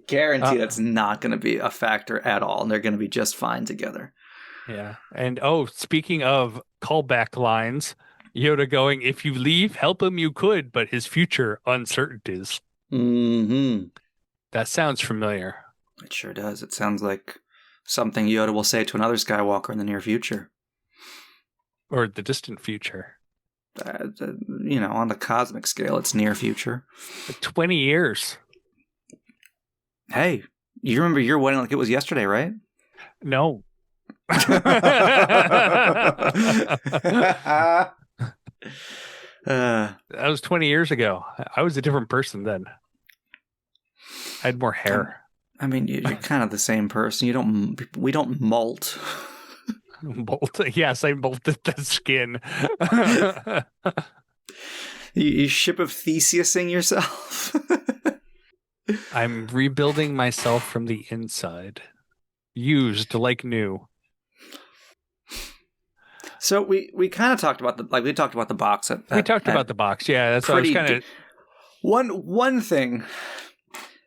Guarantee that's not going to be a factor at all, and they're going to be just fine together. Yeah. And speaking of callback lines, Yoda going, if you leave, help him you could, but his future uncertain is. Mm-hmm. That sounds familiar. It sure does. It sounds like something Yoda will say to another Skywalker in the near future. Or the distant future. On the cosmic scale, it's near future. 20 years. Hey, you remember your wedding like it was yesterday, right? No. That was 20 years ago. I was a different person then. I had more hair. I mean, you're kind of the same person. We don't molt. Bolt. Yes, I bolted the skin. You ship of Theseusing yourself. I'm rebuilding myself from the inside. Used like new. So we kind of talked about the box. We talked about the box. Yeah, that's what I was kind of. One thing,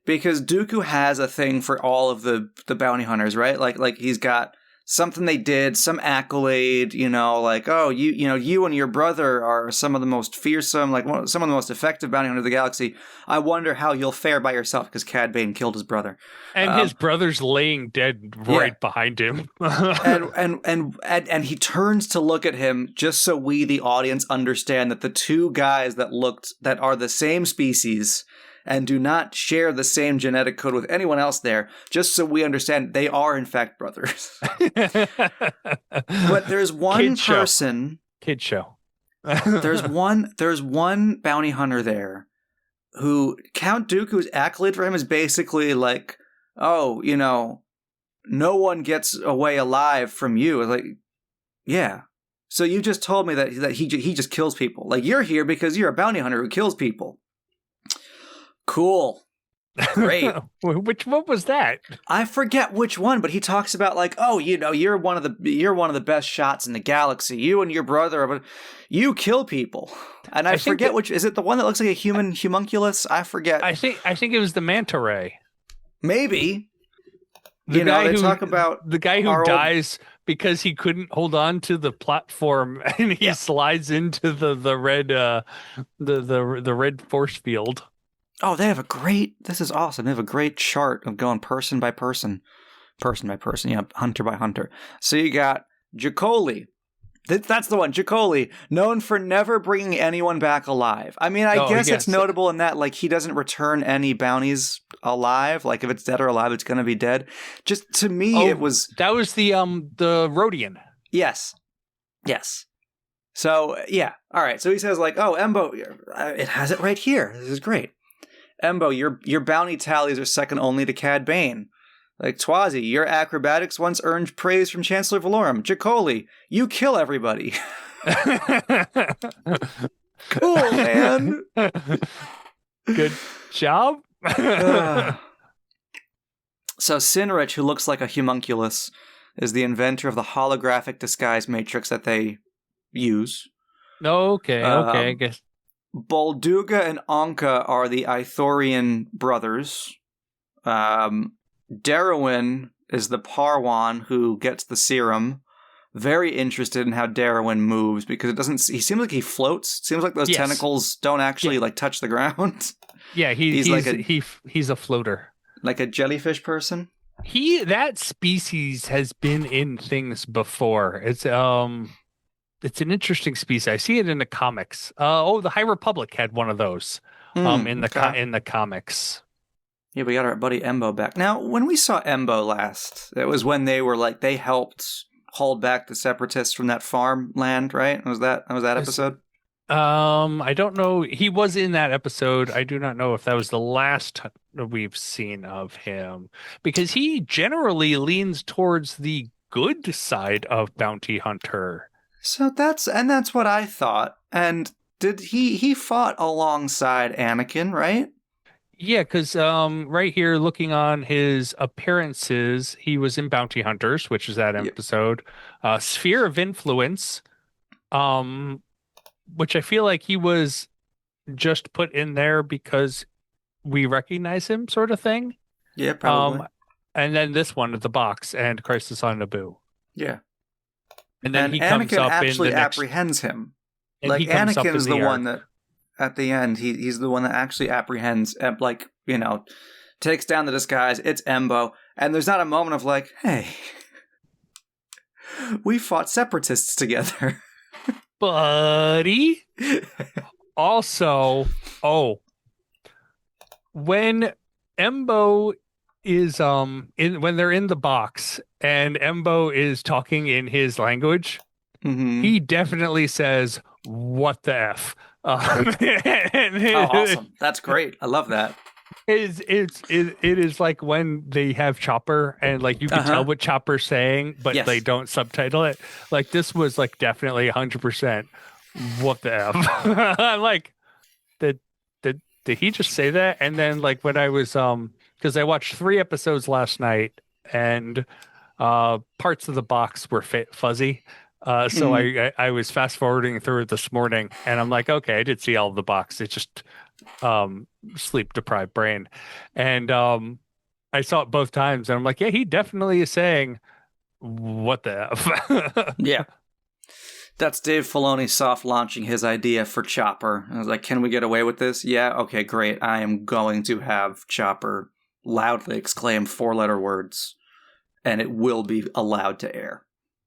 because Dooku has a thing for all of the bounty hunters, right? Like he's got something they did, some accolade, like, oh, you and your brother are some of the most fearsome, like some of the most effective bounty hunters of the galaxy. I wonder how you'll fare by yourself because Cad Bane killed his brother. And his brother's laying dead right behind him. and he turns to look at him just so we, the audience, understand that the two guys that are the same species and do not share the same genetic code with anyone else there, just so we understand they are in fact brothers. But there's one person. Kid show. there's one bounty hunter there who Count Dooku's accolade for him is basically like, oh, no one gets away alive from you. Like, yeah. So you just told me that he just kills people. Like, you're here because you're a bounty hunter who kills people. Cool. Great. What was that? I forget which one, but he talks about like, oh, you're one of the best shots in the galaxy. You and your brother, you kill people. And I forget which is it. The one that looks like a human homunculus? I forget. I think it was the manta ray. Maybe. They talk about the guy who dies because he couldn't hold on to the platform and he slides into the red the red force field. Oh, this is awesome. They have a great chart of going person by person, hunter by hunter. So you got Jacoli. That's the one, Jacoli, known for never bringing anyone back alive. I mean, I guess it's notable in that, like, he doesn't return any bounties alive. Like, if it's dead or alive, it's going to be dead. Just, to me, it was... That was the Rhodian. Yes. So, yeah. All right. So he says, like, oh, Embo, it has it right here. This is great. Embo, your bounty tallies are second only to Cad Bane. Like, Twazi, your acrobatics once earned praise from Chancellor Valorum. Jacoli, you kill everybody. Cool, man. Good job. So Sinrich, who looks like a homunculus, is the inventor of the holographic disguise matrix that they use. Okay, I guess. Bolduga and Anka are the Ithorian brothers. Darwin is the Parwan who gets the serum. Very interested in how Darwin moves because he seems like he floats. Seems like those tentacles don't actually like touch the ground. Yeah, he's a floater. Like a jellyfish person? That species has been in things before. It's an interesting species. I see it in the comics. The High Republic had one of those in the comics. Yeah, we got our buddy Embo back. Now, when we saw Embo last, it was when they were like they helped hold back the separatists from that farmland, right? Was that episode? I don't know. He was in that episode. I do not know if that was the last we've seen of him because he generally leans towards the good side of bounty hunter. So that's what I thought. And did he fought alongside Anakin, right? Yeah, because right here, looking on his appearances, he was in Bounty Hunters, which is that Yep. episode. Sphere of Influence, um, which I feel like he was just put in there because we recognize him, sort of thing. Yeah, probably. And then this one at the box and Crisis on Naboo. Yeah. And then And he comes Anakin up actually in the next. apprehends him. And Like he comes up Anakin in is the the one arc. that at the end he's the one that actually apprehends, like, takes down the disguise. It's Embo, and there's not a moment of like, hey, we fought separatists together. Buddy. Also, when Embo is when they're in the box and Embo is talking in his language, Mm-hmm. he definitely says, "What the F?" Oh, awesome! That's great. I love that. It is like when they have Chopper and like you can tell what Chopper's saying, but Yes. they don't subtitle it. Like this was like definitely 100%. What the F? I'm like, did he just say that? And then like when I was because I watched 3 episodes last night and parts of the box were fuzzy. So I was fast forwarding through it this morning and I'm like, okay, I did see all of the box. It's just sleep deprived brain. And I saw it both times and I'm like, yeah, he definitely is saying what the F. Yeah. That's Dave Filoni soft launching his idea for Chopper. I was like, can we get away with this? Yeah, okay, great. I am going to have Chopper loudly exclaim 4-letter words, and it will be allowed to air.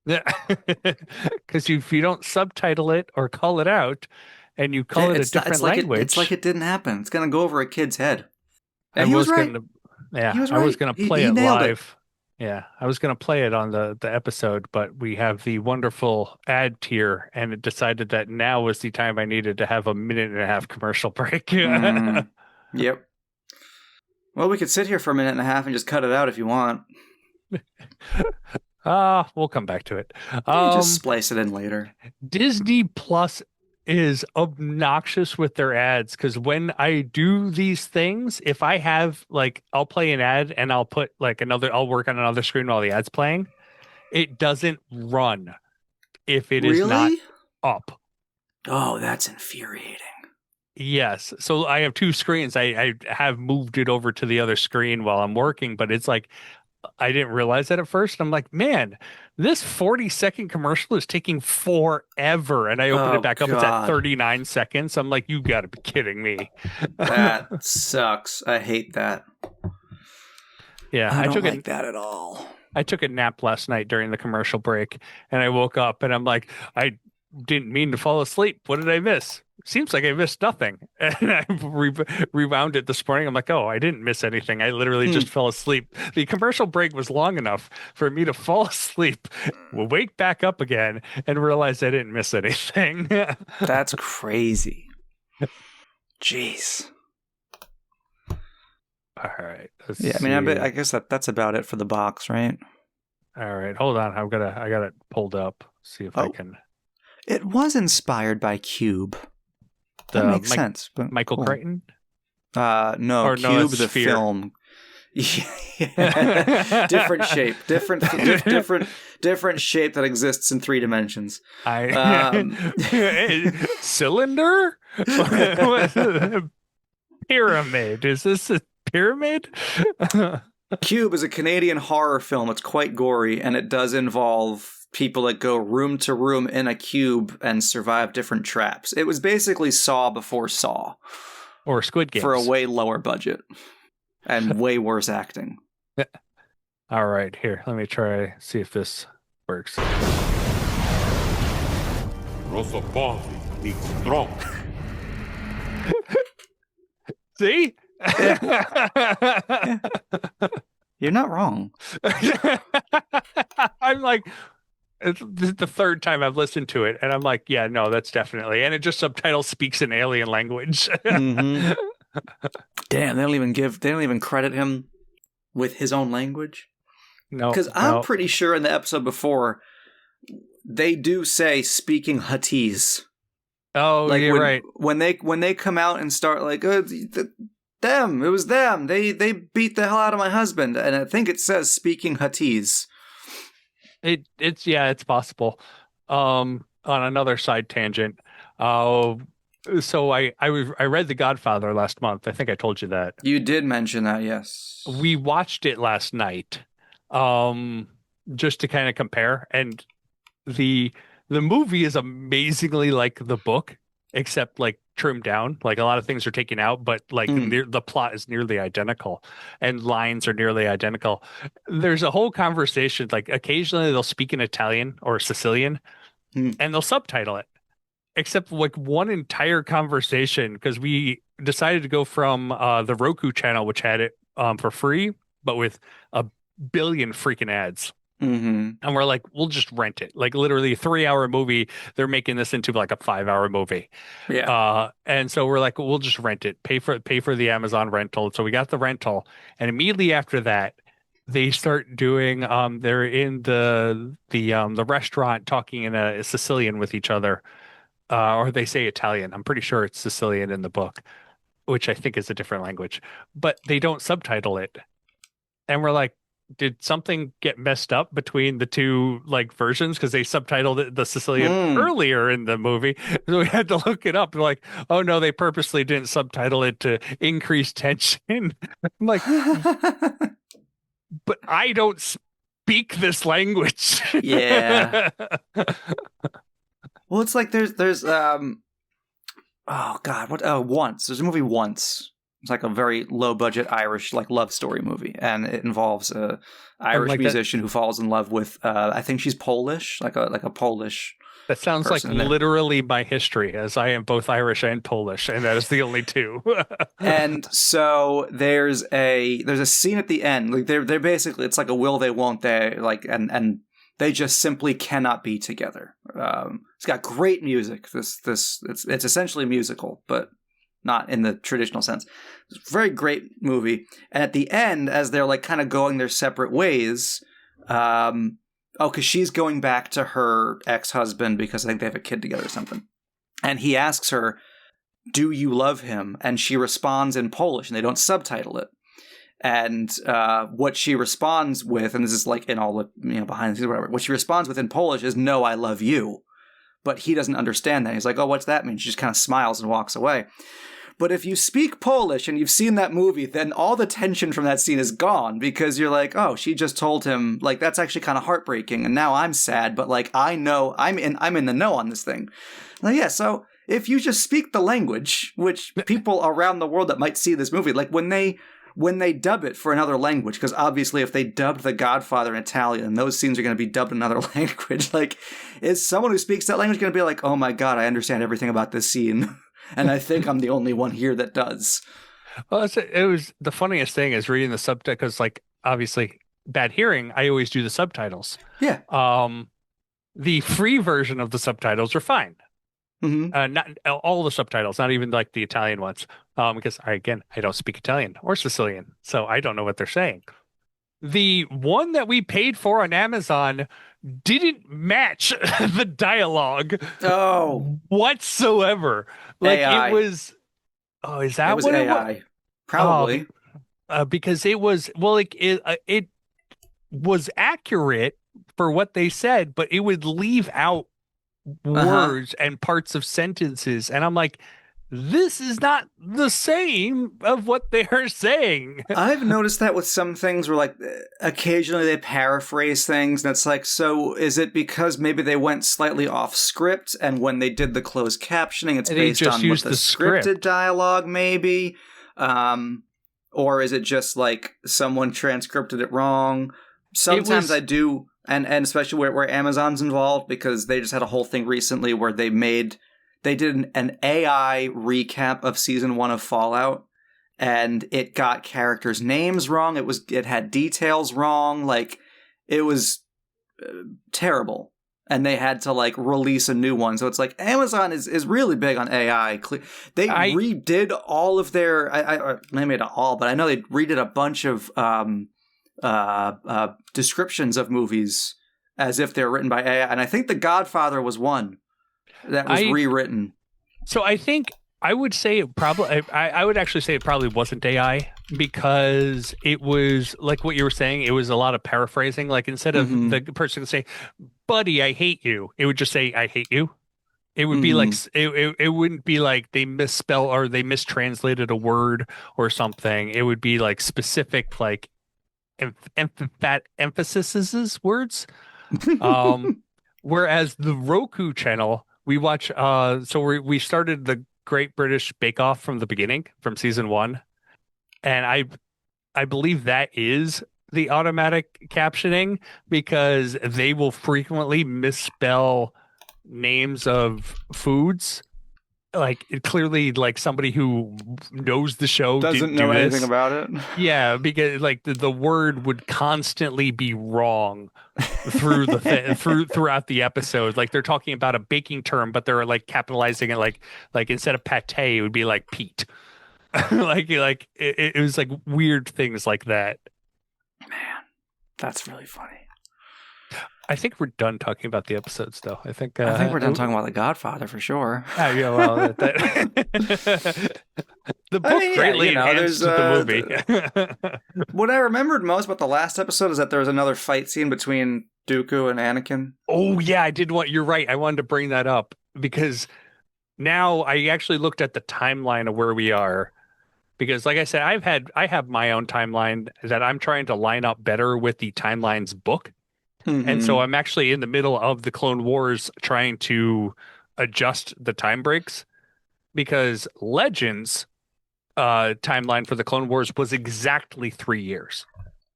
Yeah, because if you don't subtitle it or call it out, and you call it a different language, it's like it didn't happen. It's going to go over a kid's head. And I he was was right. Yeah, He was I was right. going to He- play he it nailed it. live. Yeah, I was going to play it on the episode, but we have the wonderful ad tier, and it decided that now was the time I needed to have a 1.5-minute commercial break. Yep. Well, we could sit here for a 1.5 minutes and just cut it out if you want. We'll come back to it. Just splice it in later. Disney Plus is obnoxious with their ads because when I do these things, if I have like, I'll play an ad and I'll put like I'll work on another screen while the ad's playing. It doesn't run if it is not Really? up. Oh, that's infuriating. Yes. So I have 2 screens. I have moved it over to the other screen while I'm working, but it's like, I didn't realize that at first. I'm like, man, this 40-second commercial is taking forever. And I open it back up. It's at 39 seconds. I'm like, you got to be kidding me. That sucks. I hate that. Yeah, I don't like that at all. I took a nap last night during the commercial break and I woke up and I'm like, I didn't mean to fall asleep. What did I miss? Seems like I missed nothing. And I rewound it this morning. I'm like, oh, I didn't miss anything. I literally just fell asleep. The commercial break was long enough for me to fall asleep, wake back up again, and realize I didn't miss anything. That's crazy. Jeez. All right. Yeah, I mean, I guess that's about it for the box, right? All right. Hold on. I got it pulled up. See if I can. It was inspired by Cube. That makes sense. But Michael cool. Crichton? No, Or no, Cube that's the Sphere. film. Yeah. Different shape, different shape that exists in 3 dimensions. Cylinder? Pyramid? Is this a pyramid? Cube is a Canadian horror film. It's quite gory, and it does involve people that go room to room in a cube and survive different traps. It was basically Saw before Saw. Or Squid Games. For a way lower budget. And way worse acting. All right, here. Let me try, see if this works. Rosso Ponzi needs strong. See? You're not wrong. I'm like, This is the third time I've listened to it, and I'm like, yeah, no, that's definitely. And it just subtitle speaks in alien language. Mm-hmm. Damn, they don't even credit him with his own language. No, Because I'm pretty sure in the episode before, they do say speaking Huttese. Oh, Like you're right. When they come out and start like, them, it was them. They beat the hell out of my husband, and I think it says speaking Huttese. It's possible. On another side tangent, so I read The Godfather last month. I think I told you that. You did mention that, yes. We watched it last night, just to kind of compare, and the movie is amazingly like the book, except like trimmed down. Like a lot of things are taken out, but like the plot is nearly identical, and lines are nearly identical. There's a whole conversation. Like occasionally they'll speak in Italian or Sicilian, and they'll subtitle it. Except like one entire conversation, because we decided to go from the Roku channel, which had it for free, but with a billion freaking ads. Mm-hmm. And we're like, we'll just rent it. Like literally a 3-hour movie. They're making this into like a 5-hour movie. Yeah. And so we're like, we'll just rent it. Pay for the Amazon rental. So we got the rental, and immediately after that, they start doing. They're in the restaurant talking in a Sicilian with each other. Or they say Italian. I'm pretty sure it's Sicilian in the book, which I think is a different language, but they don't subtitle it. And we're like, did something get messed up between the two like versions? Because they subtitled the Sicilian earlier in the movie. So we had to look it up. We're like, oh no, they purposely didn't subtitle it to increase tension. I'm like, but I don't speak this language. Yeah. Well, it's like there's oh god, what Once. There's a movie Once. It's like a very low budget Irish like love story movie, and it involves a Irish musician who falls in love with I think she's Polish, like a Polish. That sounds like literally my history, as I am both Irish and Polish, and that is the only two. And so there's a scene at the end, like they're basically, it's like a will they won't they, like and they just simply cannot be together. It's got great music. It's essentially musical, but not in the traditional sense. It's a very great movie. And at the end, as they're like kind of going their separate ways, because she's going back to her ex-husband because I think they have a kid together or something. And he asks her, "Do you love him?" And she responds in Polish, and they don't subtitle it. And what she responds with, and this is like in all the behind the scenes or whatever, what she responds with in Polish is, "No, I love you." But he doesn't understand that. He's like, "Oh, what's that mean?" She just kind of smiles and walks away. But if you speak Polish and you've seen that movie, then all the tension from that scene is gone, because you're like, oh, she just told him, like, that's actually kind of heartbreaking, and now I'm sad, but like I know I'm in the know on this thing. Like, yeah, so if you just speak the language, which people around the world that might see this movie, like when they dub it for another language, because obviously if they dubbed The Godfather in Italian, those scenes are going to be dubbed in another language. Like, is someone who speaks that language going to be like, oh my god, I understand everything about this scene, and I think I'm the only one here that does. Well, it was the funniest thing is reading the subtitles, because like obviously bad hearing, I always do the subtitles. Yeah. The free version of the subtitles are fine. Mm-hmm. Not all the subtitles, not even like the Italian ones, because I don't speak Italian or Sicilian, so I don't know what they're saying. The one that we paid for on Amazon didn't match the dialogue whatsoever. Like AI. It was. Oh, is that what AI? it was? Probably. Because it was it was accurate for what they said, but it would leave out words and parts of sentences, and I'm like, this is not the same of what they are saying. I've noticed that with some things where like occasionally they paraphrase things, and it's like, so is it because maybe they went slightly off script, and when they did the closed captioning it's based on what the scripted dialogue maybe, or is it just like someone transcripted it wrong? Sometimes I do. And especially where Amazon's involved, because they just had a whole thing recently where they did an AI recap of season 1 of Fallout, and it got characters' names wrong. It had details wrong. Like, it was terrible. and they had to like release a new one. So it's like Amazon is really big on AI. They redid all of their, maybe not all, but I know they redid a bunch of descriptions of movies as if they're written by AI. And I think The Godfather was one that was rewritten. So I think I would say it probably, I would actually say it probably wasn't AI, because it was like what you were saying. It was a lot of paraphrasing. Like instead of the person saying, buddy, I hate you, it would just say, I hate you. It would be like, it wouldn't be like they misspell or they mistranslated a word or something. It would be like specific, like emphasis words. Whereas the Roku channel, we watch, we started the Great British Bake Off from the beginning, from season 1. And I believe that is the automatic captioning, because they will frequently misspell names of foods. Like clearly, like somebody who knows the show doesn't know anything about it. Yeah, because like the word would constantly be wrong through the throughout the episode. Like they're talking about a baking term, but they're like capitalizing it, like instead of pate, it would be like Pete. like it was like weird things like that. Man, that's really funny. I think we're done talking about the episodes, though. I think we're done talking about The Godfather for sure. Yeah, well, the book greatly enhanced the movie. What I remembered most about the last episode is that there was another fight scene between Dooku and Anakin. Oh yeah, you're right. I wanted to bring that up because now I actually looked at the timeline of where we are. Because, like I said, I have my own timeline that I'm trying to line up better with the Timelines book. And so I'm actually in the middle of the Clone Wars trying to adjust the time breaks, because Legends timeline for the Clone Wars was exactly 3 years.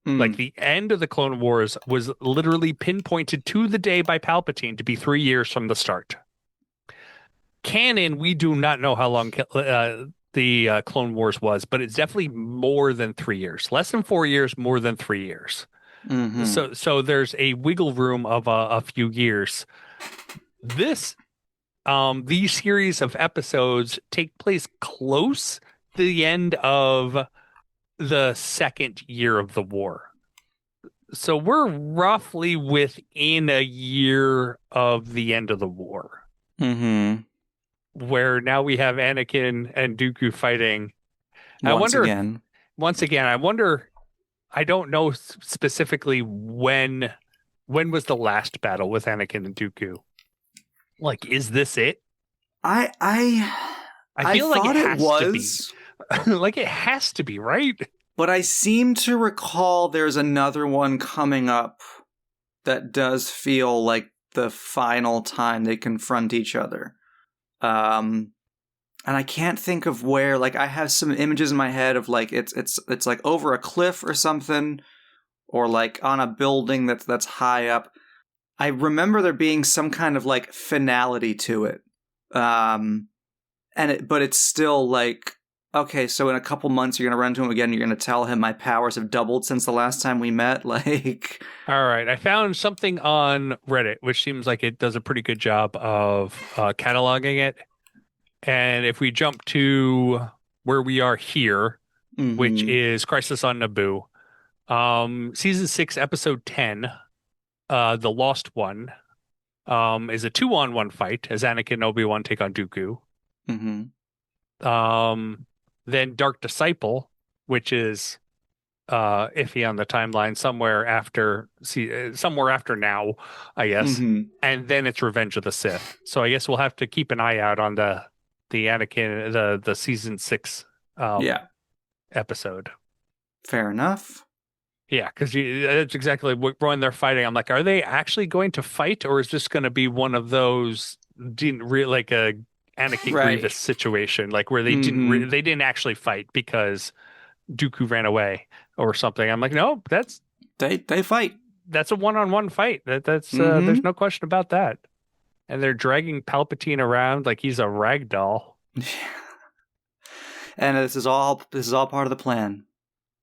Like the end of the Clone Wars was literally pinpointed to the day by Palpatine to be 3 years from the start. Canon, we do not know how long the Clone Wars was, but it's definitely more than 3 years. Less than 4 years, more than 3 years. So there's a wiggle room of a few years. These series of episodes take place close to the end of the second year of the war. So we're roughly within a year of the end of the war. Where now we have Anakin and Dooku fighting. Once again, I wonder. I don't know specifically when was the last battle with Anakin and Dooku. Like, is this it? I feel like it has was. To be. Like it has to be, right? But I seem to recall there's another one coming up that does feel like the final time they confront each other. And I can't think of where. Like, I have some images in my head of like it's like over a cliff or something, or like on a building that's high up. I remember there being some kind of like finality to it, but it's still like, okay, so in a couple months you're gonna run into him again. You're gonna tell him my powers have doubled since the last time we met. Like, all right, I found something on Reddit which seems like it does a pretty good job of cataloging it. And if we jump to where we are here, which is Crisis on Naboo, season 6, episode 10, the Lost One, is a 2-on-1 fight as Anakin and Obi-Wan take on Dooku. Then Dark Disciple, which is iffy on the timeline, somewhere after now, I guess. And then it's Revenge of the Sith. So I guess we'll have to keep an eye out on the Anakin, the season 6 episode. Fair enough. Yeah, because that's exactly when they're fighting. I'm like, are they actually going to fight, or is this going to be one of those like a Anakin Grievous situation, like where they didn't actually fight because Dooku ran away or something? I'm like, no, they fight. That's a 1-on-1 fight. That's there's no question about that. And they're dragging Palpatine around like he's a rag doll. And this is all part of the plan.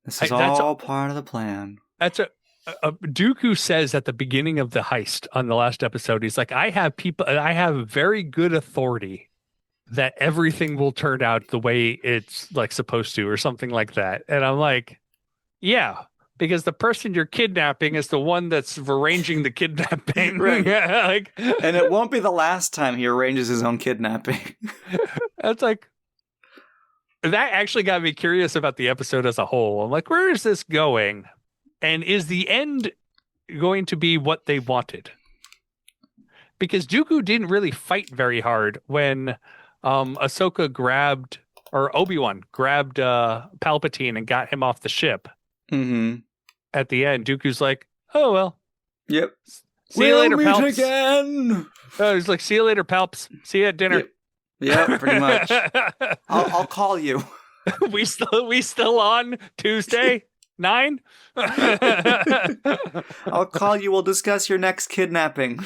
This is all part of the plan. Dooku says at the beginning of the heist on the last episode, he's like, I have very good authority that everything will turn out the way it's like supposed to, or something like that. And I'm like, yeah, because the person you're kidnapping is the one that's arranging the kidnapping. Right. Like, And it won't be the last time he arranges his own kidnapping. that's like, that actually got me curious about the episode as a whole. I'm like, where is this going? And is the end going to be what they wanted? Because Dooku didn't really fight very hard when Ahsoka grabbed, or Obi-Wan grabbed Palpatine and got him off the ship. Mm-hmm. At the end, Dooku's like, oh, well. Yep. See you later, meet Palps. again. Oh, he's like, see you later, Palps. See you at dinner. Yep, pretty much. I'll call you. we still on Tuesday 9? I'll call you. We'll discuss your next kidnapping.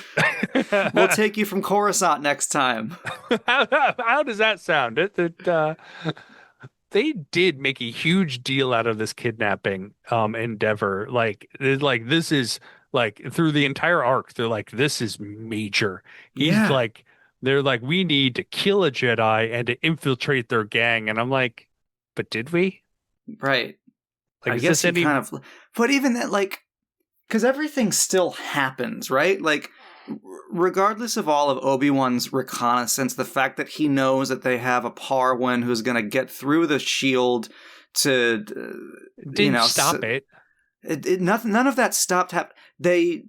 We'll take you from Coruscant next time. How does that sound? They did make a huge deal out of this kidnapping endeavor. Like this is like through the entire arc. They're like, this is major. Yeah. They're like, we need to kill a Jedi and to infiltrate their gang. And I'm like, but did we? Right. Like, I guess kind of, but even that, like, because everything still happens, right? Like, regardless of all of Obi-Wan's reconnaissance, the fact that he knows that they have a Parwin who's going to get through the shield to, didn't stop it. None of that stopped happening.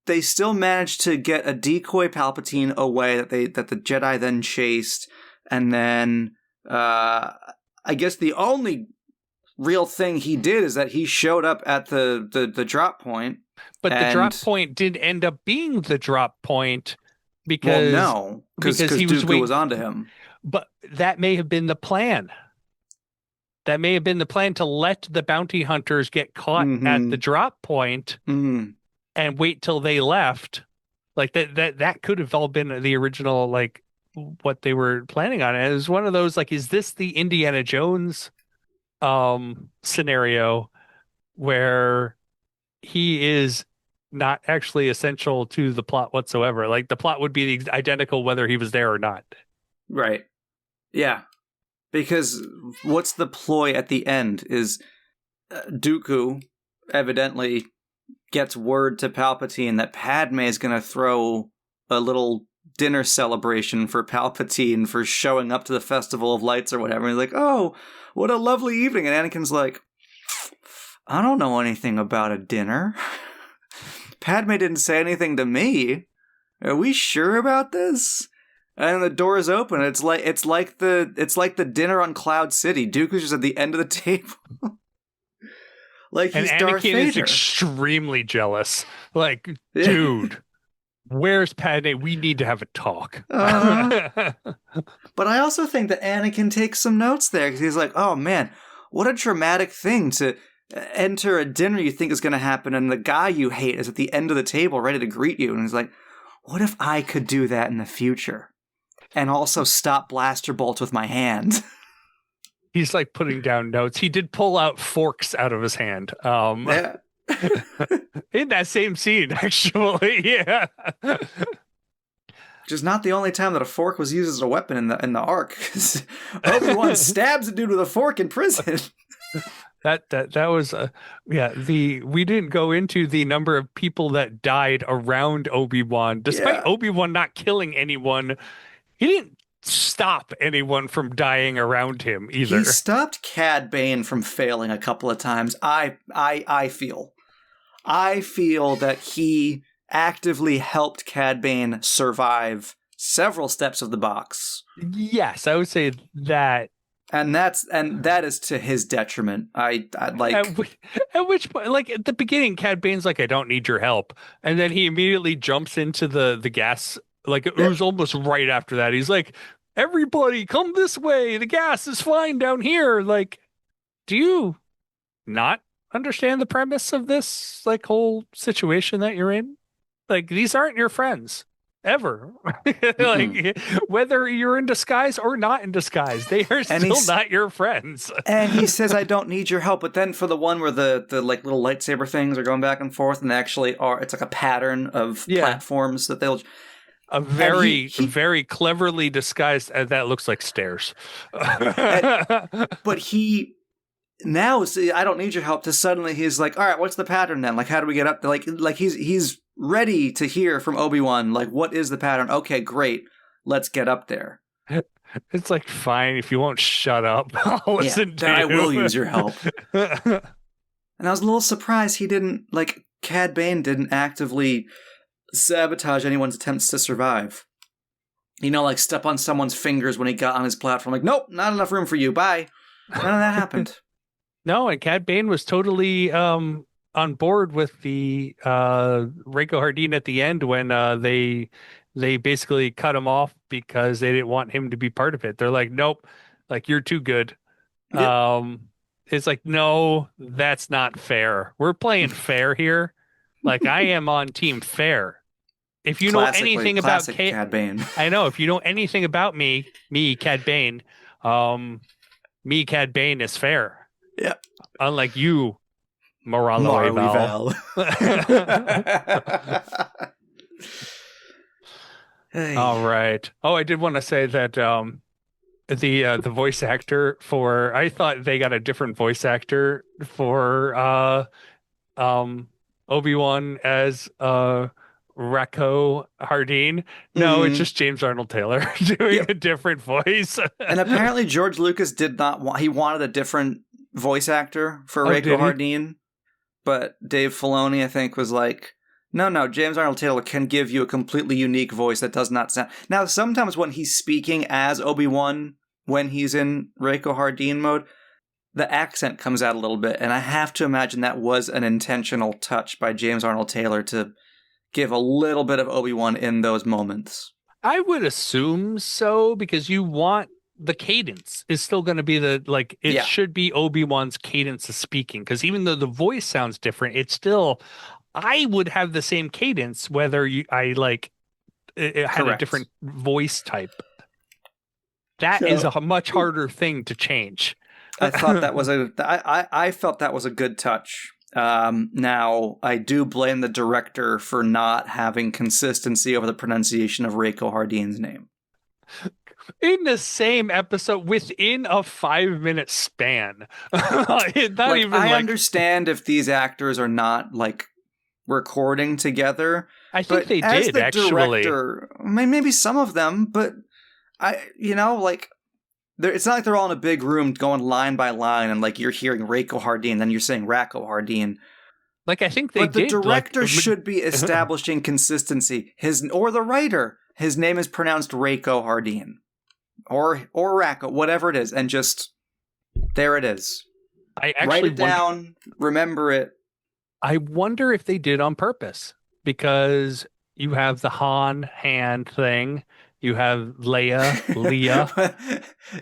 They still managed to get a decoy Palpatine away that the Jedi then chased, and then I guess the only real thing he did is that he showed up at the drop point. But the drop point did end up being the drop point because because Dooku was onto him. But that may have been the plan. That may have been the plan to let the bounty hunters get caught at the drop point and wait till they left. Like that could have all been the original, like what they were planning on. And it was one of those, like, is this the Indiana Jones scenario where he is not actually essential to the plot whatsoever? Like, the plot would be identical whether he was there or not. Right. Yeah. Because what's the ploy at the end is Dooku evidently gets word to Palpatine that Padme is going to throw a little dinner celebration for Palpatine for showing up to the Festival of Lights or whatever. And he's like, oh, what a lovely evening. And Anakin's like, I don't know anything about a dinner. Padme didn't say anything to me. Are we sure about this? And the doors open. It's like the dinner on Cloud City. Dooku's just at the end of the table. Like, he's and Darth Anakin Vader. is extremely jealous. Like, dude, where's Padme? We need to have a talk. But I also think that Anakin takes some notes there, because he's like, oh man, what a dramatic thing to enter a dinner you think is going to happen, and the guy you hate is at the end of the table ready to greet you. And he's like, what if I could do that in the future? And also stop blaster bolts with my hand. He's like putting down notes. He did pull out forks out of his hand. Yeah. In that same scene, actually. Yeah. Which is not the only time that a fork was used as a weapon in the arc. Obi-Wan stabs a dude with a fork in prison. That was we didn't go into the number of people that died around Obi-Wan, despite Obi-Wan not killing anyone. He didn't stop anyone from dying around him either. He stopped Cad Bane from failing a couple of times. I feel that he actively helped Cad Bane survive several steps of the box. Yes, I would say that. And that is to his detriment. I like at which point, like at the beginning, Cad Bane's like, I don't need your help, and then he immediately jumps into the gas. Like, it was almost right after that. He's like, everybody come this way. The gas is fine down here. Like, do you not understand the premise of this, like, whole situation that you're in? Like, these aren't your friends. ever. Like, whether you're in disguise or not in disguise, they are still not your friends. And he says, I don't need your help. But then for the one where the like little lightsaber things are going back and forth, and they actually are, it's like a pattern of platforms that they'll... A very, very cleverly disguised, that looks like stairs. But he... Now, see, I don't need your help. To suddenly he's like, all right, what's the pattern then? Like, how do we get up there? Like he's ready to hear from Obi-Wan. Like, what is the pattern? Okay, great. Let's get up there. It's like, fine, if you won't shut up, I'll listen to you. I will use your help. And I was a little surprised he didn't, like, Cad Bane didn't actively sabotage anyone's attempts to survive. You know, like, step on someone's fingers when he got on his platform. Like, nope, not enough room for you. Bye. None of that happened. No, and Cad Bane was totally on board with the Reiko Hardin at the end when they basically cut him off because they didn't want him to be part of it. They're like, nope, like, you're too good. Yep. It's like, no, that's not fair. We're playing fair here. Like, I am on team fair. If you know anything about Cad Bane, I know if you know anything about me, Cad Bane, Cad Bane is fair. Yeah. Unlike you, Maralo Hey. All right. Oh, I did want to say that the voice actor for, I thought they got a different voice actor for Obi-Wan as Rako Hardin. No, it's just James Arnold Taylor doing a different voice. And apparently George Lucas did not want, he wanted a different voice actor for Reiko Hardin, but Dave Filoni, I think, was like, no, James Arnold Taylor can give you a completely unique voice that does not sound... Now, sometimes when he's speaking as Obi-Wan, when he's in Reiko Hardin mode, the accent comes out a little bit, and I have to imagine that was an intentional touch by James Arnold Taylor to give a little bit of Obi-Wan in those moments. I would assume so, because you want... The cadence is still going to be should be Obi-Wan's cadence of speaking, because even though the voice sounds different, it's still, I would have the same cadence whether it had a different voice type. That is a much harder thing to change. I thought that was I felt that was a good touch. Now, I do blame the director for not having consistency over the pronunciation of Reiko Hardin's name. In the same episode, within a 5-minute span. I understand if these actors are not like recording together. I think they as did, the actually. Director, maybe some of them, but it's not like they're all in a big room going line by line and like you're hearing Reiko Hardin, then you're saying Rako Hardin. Like, I think they did. But the director should be establishing consistency. Or the writer. His name is pronounced Reiko Hardin. Or Rako, whatever it is, and just there it is. I actually write it down, remember it. I wonder if they did on purpose, because you have the Han thing, you have Leia.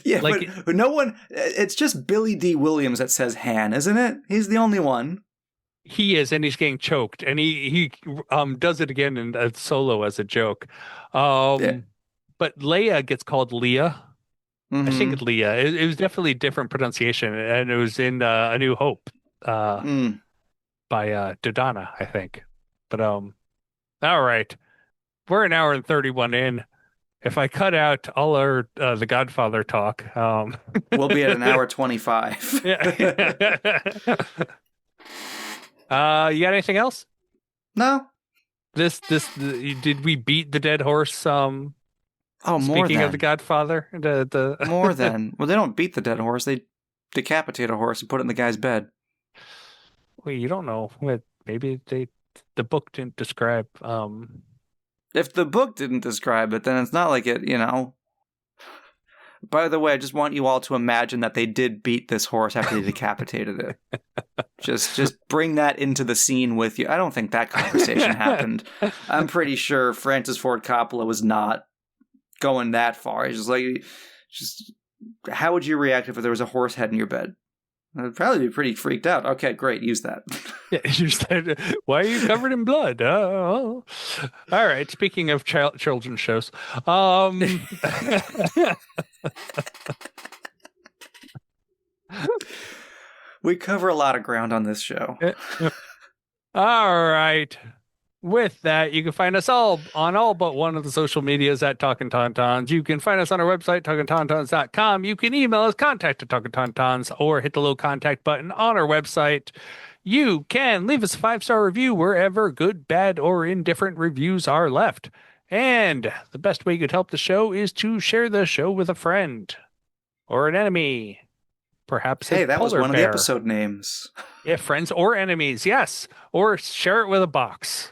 Yeah, but no one. It's just Billy D. Williams that says Han, isn't it? He's the only one. He is, and he's getting choked, and he does it again in Solo as a joke. But Leia gets called Leah. I think it's Leah. It was definitely a different pronunciation, and it was in A New Hope by Dodonna, I think. But all right, we're an hour and 31 in. If I cut out all our the Godfather talk, we'll be at an hour 25. Yeah. You got anything else? No. Did we beat the dead horse? More Speaking than. of the Godfather, More than. Well, they don't beat the dead horse. They decapitate a horse and put it in the guy's bed. Well, you don't know. Maybe the book didn't describe. If the book didn't describe it, then it's not like it, By the way, I just want you all to imagine that they did beat this horse after they decapitated it. Just bring that into the scene with you. I don't think that conversation happened. I'm pretty sure Francis Ford Coppola was not going that far. He's just like, how would you react if there was a horse head in your bed? I'd probably be pretty freaked out. Okay, great. Use that. Yeah, you said, why are you covered in blood? Oh. All right. Speaking of children's shows, we cover a lot of ground on this show. All right. With that, you can find us all on all but one of the social medias at Talkin Tauntauns. You can find us on our website, talkintauntauns.com. You can email us, contact@talkintauntauns, or hit the little contact button on our website. You can leave us a 5-star review wherever good, bad, or indifferent reviews are left. And the best way you could help the show is to share the show with a friend or an enemy. Perhaps Hey, that was polar one of the bear. episode names. Yeah, friends or enemies, yes. Or share it with a box.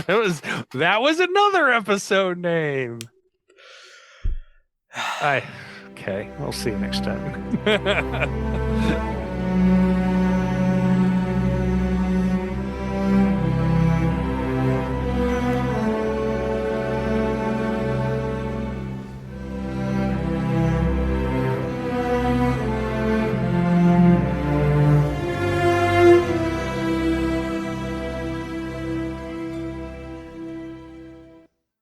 that was another episode name. Okay, we'll see you next time.